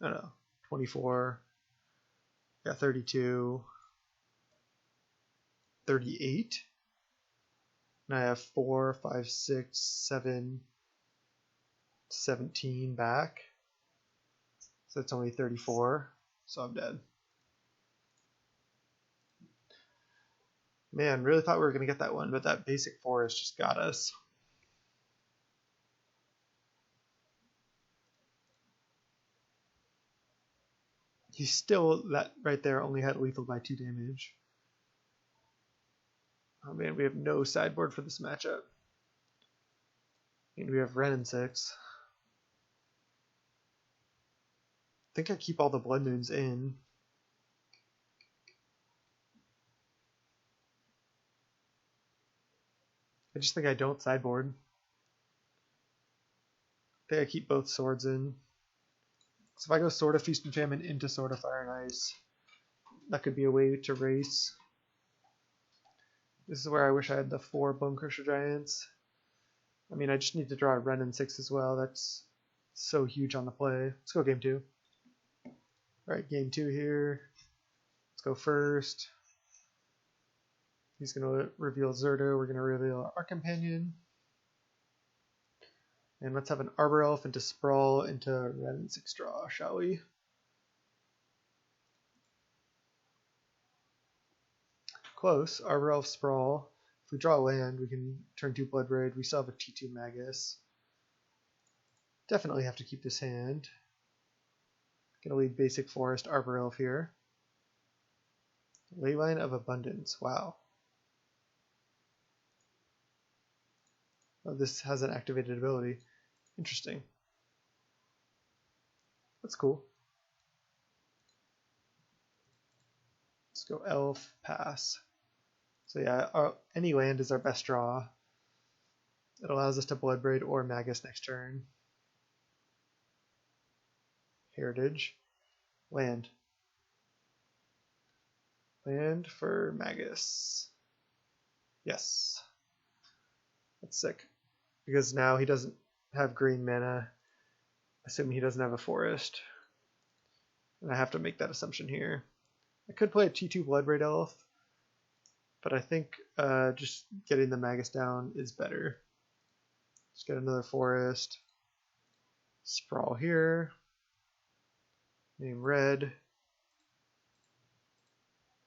I don't know. 24. Yeah, 32. 38. And I have 4, 5, 6, 7, 17 back. So that's only 34. So I'm dead. Man, really thought we were going to get that one, but that basic forest just got us. He still, that right there, only had lethal by 2 damage. Oh man, we have no sideboard for this matchup. And we have Wrenn and Six. I think I keep all the Blood Moons in. I just think I don't sideboard. I think I keep both swords in. So if I go Sword of Feast and Famine into Sword of Fire and Ice, that could be a way to race. This is where I wish I had the 4 Bone Crusher Giants. I mean, I just need to draw a Wrenn and Six as well. That's so huge on the play. Let's go game 2. Alright, game 2 here. Let's go first. He's going to reveal Zerto. We're going to reveal our companion. And let's have an Arbor Elf into Sprawl into Wrenn and Six draw, shall we? Close. Arbor Elf, Sprawl. If we draw a land, we can turn 2 Bloodbraid. We still have a T2 Magus. Definitely have to keep this hand. Gonna lead basic forest Arbor Elf here. Leyline of Abundance. Wow. Oh, this has an activated ability. Interesting. That's cool. Let's go Elf, pass. So yeah, any land is our best draw. It allows us to Bloodbraid or Magus next turn. Heritage. Land. Land for Magus. Yes. That's sick. Because now he doesn't have green mana, assuming he doesn't have a forest. And I have to make that assumption here. I could play a T2 Bloodbraid Elf, but I think just getting the Magus down is better. Let's get another forest. Sprawl here. Name red.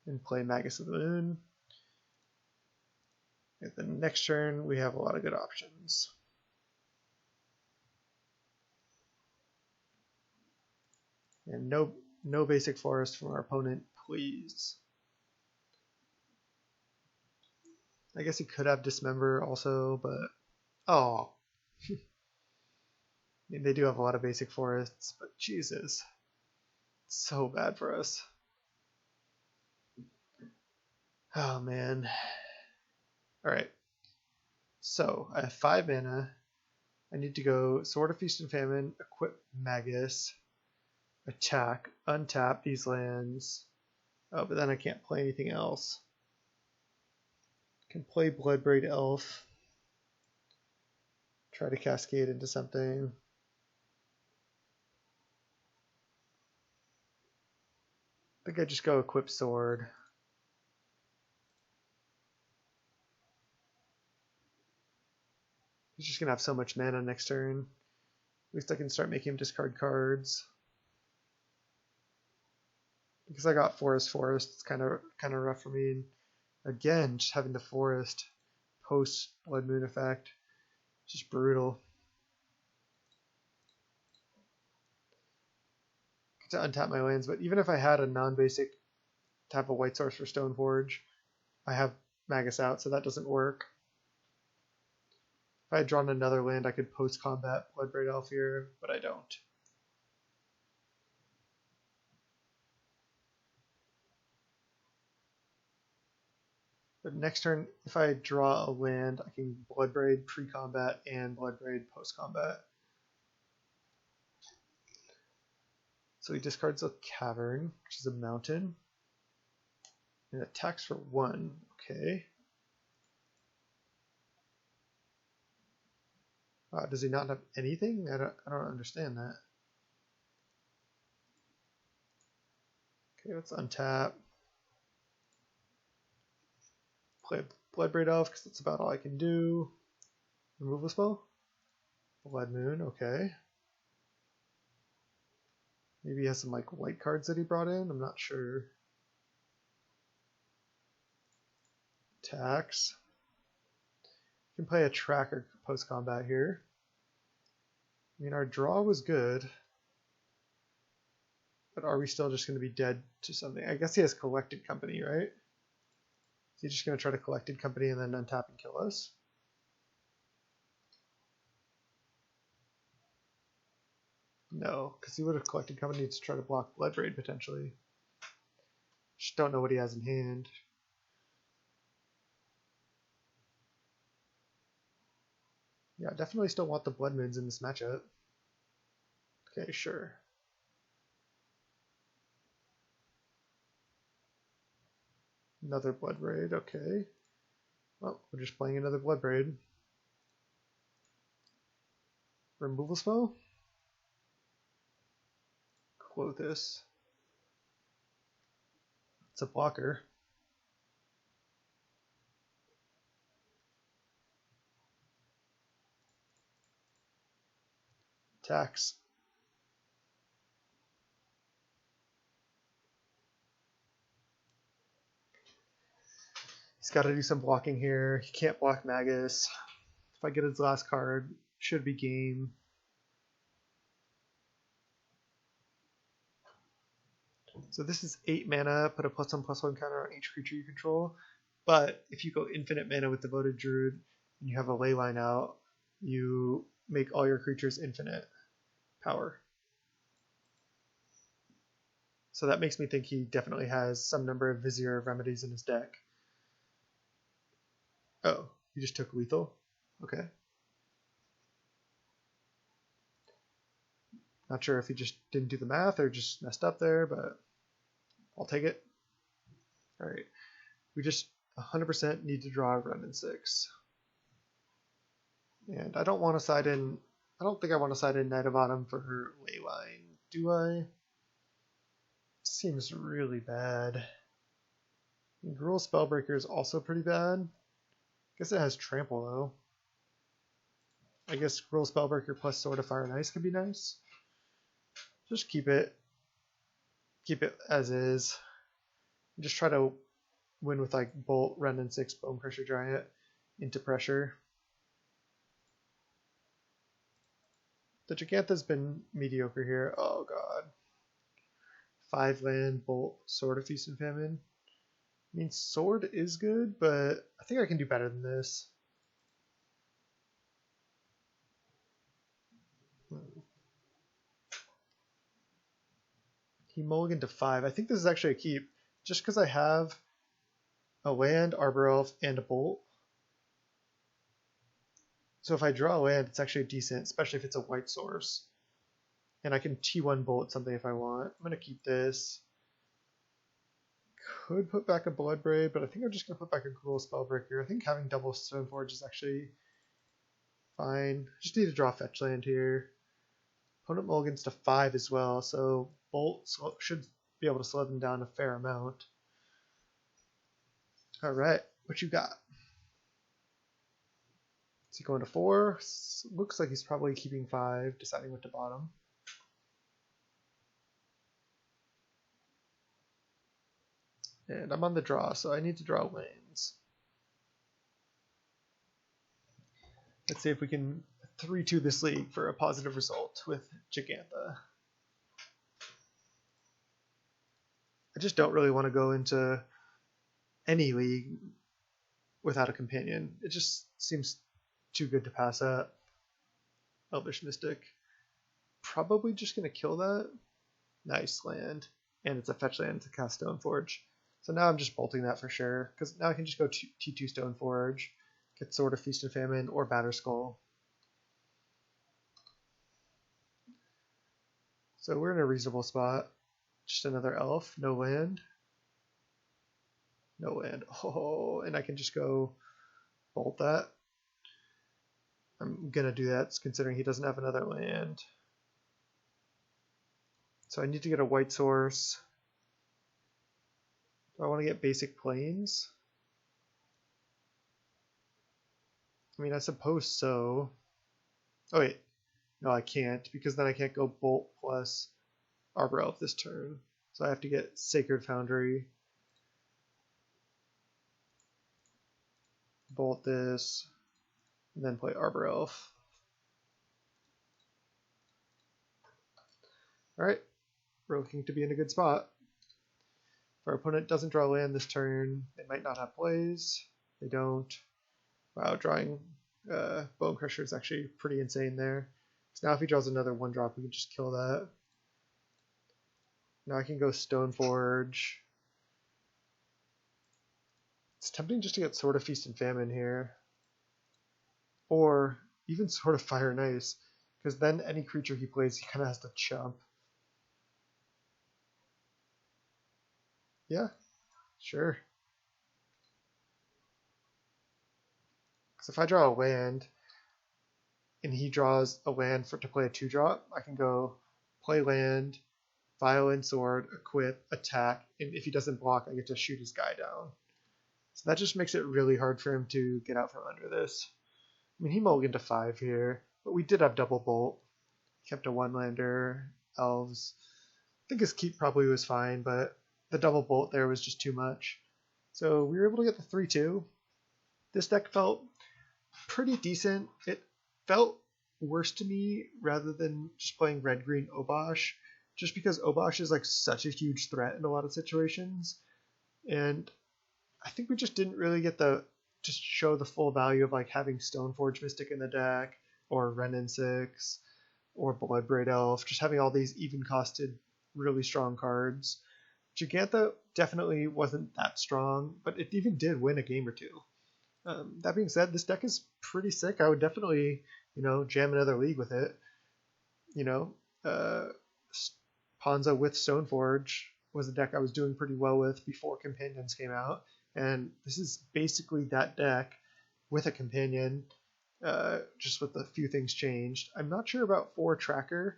And play Magus of the Moon. And then next turn, we have a lot of good options. And no basic forest from our opponent, please. I guess he could have Dismember also, but oh. I mean, they do have a lot of basic forests, but Jesus. It's so bad for us. Oh man. Alright. So I have 5 mana. I need to go Sword of Feast and Famine, equip Magus, attack, untap these lands. Oh, but then I can't play anything else. I can play Bloodbraid Elf. Try to cascade into something. I think I just go equip Sword. He's just going to have so much mana next turn. At least I can start making him discard cards. Because I got Forest, it's kind of rough for me. And again, just having the Forest post Blood Moon effect, just brutal. To untap my lands, but even if I had a non-basic tap a white source for Stoneforge, I have Magus out, so that doesn't work. If I had drawn another land, I could post-combat Bloodbraid Elf here, but I don't. But next turn, if I draw a land, I can Bloodbraid pre-combat and Bloodbraid post-combat. So he discards a Cavern, which is a mountain, and attacks for 1. Okay. Does he not have anything? I don't understand that. Okay, let's untap. Play Bloodbraid Elf because that's about all I can do. Removal spell? Blood Moon, okay. Maybe he has some like white cards that he brought in, I'm not sure. Attacks. You can play a tracker post combat here. I mean, our draw was good, but are we still just going to be dead to something? I guess he has Collected Company, right? Is he just going to try to Collected Company and then untap and kill us? No, because he would have Collected Company to try to block Bloodbraid potentially. Just don't know what he has in hand. Yeah, definitely still want the Blood Moons in this matchup. Okay, sure. Another Bloodbraid, okay. Well, we're just playing another Bloodbraid. Removal spell? Clothis. It's a blocker. Attacks. He's got to do some blocking here. He can't block Magus. If I get his last card, should be game. So this is 8 mana, put a +1/+1 counter on each creature you control. But if you go infinite mana with Devoted Druid and you have a leyline out, you make all your creatures infinite power. So that makes me think he definitely has some number of Vizier of Remedies in his deck. Oh, he just took lethal? Okay. Not sure if he just didn't do the math or just messed up there, but I'll take it. Alright. We just 100% need to draw a Wrenn and Six. And I don't want to side in... I don't think I want to side in Knight of Autumn for her leyline. Do I? Seems really bad. Gruul Spellbreaker is also pretty bad. Guess it has Trample though. I guess Gruul Spellbreaker plus Sword of Fire and Ice could be nice. Just keep it as is. Just try to win with like Bolt, Wrenn and Six, Bone Crusher Giant into pressure. The Jegantha's been mediocre here. Oh god. 5 land, Bolt, Sword of Feast and Famine. I mean, Sword is good, but I think I can do better than this. He mulliganed to 5. I think this is actually a keep, just because I have a land, Arbor Elf, and a Bolt. So if I draw a land, it's actually decent, especially if it's a white source. And I can T1 Bolt something if I want. I'm going to keep this. Could put back a Bloodbraid, but I think I'm just going to put back a Gruul Spellbreaker. I think having double Stoneforge is actually fine. Just need to draw fetch land here. Opponent mulligans to 5 as well, so Bolt should be able to slow them down a fair amount. Alright, what you got? Is he going to 4? Looks like he's probably keeping 5, deciding what to bottom. And I'm on the draw, so I need to draw lands. Let's see if we can 3-2 this league for a positive result with Jegantha. I just don't really want to go into any league without a companion. It just seems too good to pass up. Elvish Mystic. Probably just going to kill that. Nice land. And it's a fetch land to cast Stoneforge. So now I'm just bolting that for sure, because now I can just go T2 Stoneforge, get Sword of Feast and Famine, or Batterskull. So we're in a reasonable spot. Just another elf, no land. No land. Oh, and I can just go bolt that. I'm going to do that, considering he doesn't have another land. So I need to get a white source. Do I want to get basic plains? I mean, I suppose so. Oh wait, no I can't, because then I can't go Bolt plus Arbor Elf this turn. So I have to get Sacred Foundry. Bolt this, and then play Arbor Elf. Alright, we're looking to be in a good spot. If our opponent doesn't draw land this turn, they might not have plays. They don't. Wow, drawing Bone Crusher is actually pretty insane there. So now if he draws another 1-drop, we can just kill that. Now I can go Stoneforge. It's tempting just to get Sword of Feast and Famine here. Or even Sword of Fire and Ice, because then any creature he plays, he kind of has to chump. Yeah, sure. Because if I draw a land, and he draws a land to play a 2-drop, I can go play land, Violent Sword, equip, attack, and if he doesn't block, I get to shoot his guy down. So that just makes it really hard for him to get out from under this. I mean, he mulliganed to 5 here, but we did have double bolt. Kept a 1-lander, elves. I think his keep probably was fine, but the double bolt there was just too much. So we were able to get the 3-2. This deck felt pretty decent. It felt worse to me rather than just playing red-green Obosh, just because Obosh is like such a huge threat in a lot of situations. And I think we just didn't really get just show the full value of like having Stoneforge Mystic in the deck, or Wrenn and Six, or Bloodbraid Elf, just having all these even costed really strong cards. Jegantha definitely wasn't that strong, but it even did win a game or two. That being said, this deck is pretty sick. I would definitely, jam another league with it. Ponza with Stoneforge was a deck I was doing pretty well with before Companions came out, and this is basically that deck with a Companion, just with a few things changed. I'm not sure about 4 Tracker.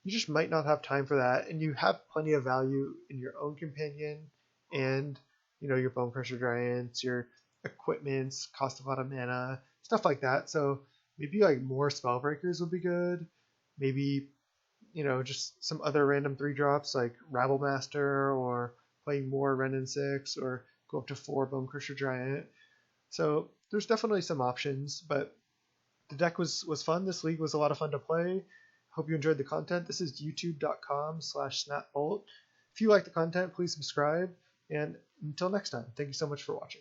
You just might not have time for that, and you have plenty of value in your own Companion and your Bone Crusher Giants, your equipments cost a lot of mana, stuff like that. So maybe like more Spellbreakers would be good. Maybe just some other random 3-drops like Rabblemaster, or playing more Wrenn and Six, or go up to 4 Bone Crusher Giant. So there's definitely some options, but the deck was fun. This league was a lot of fun to play. Hope you enjoyed the content. This is youtube.com/snapbolt. If you like the content, please subscribe. And until next time, thank you so much for watching.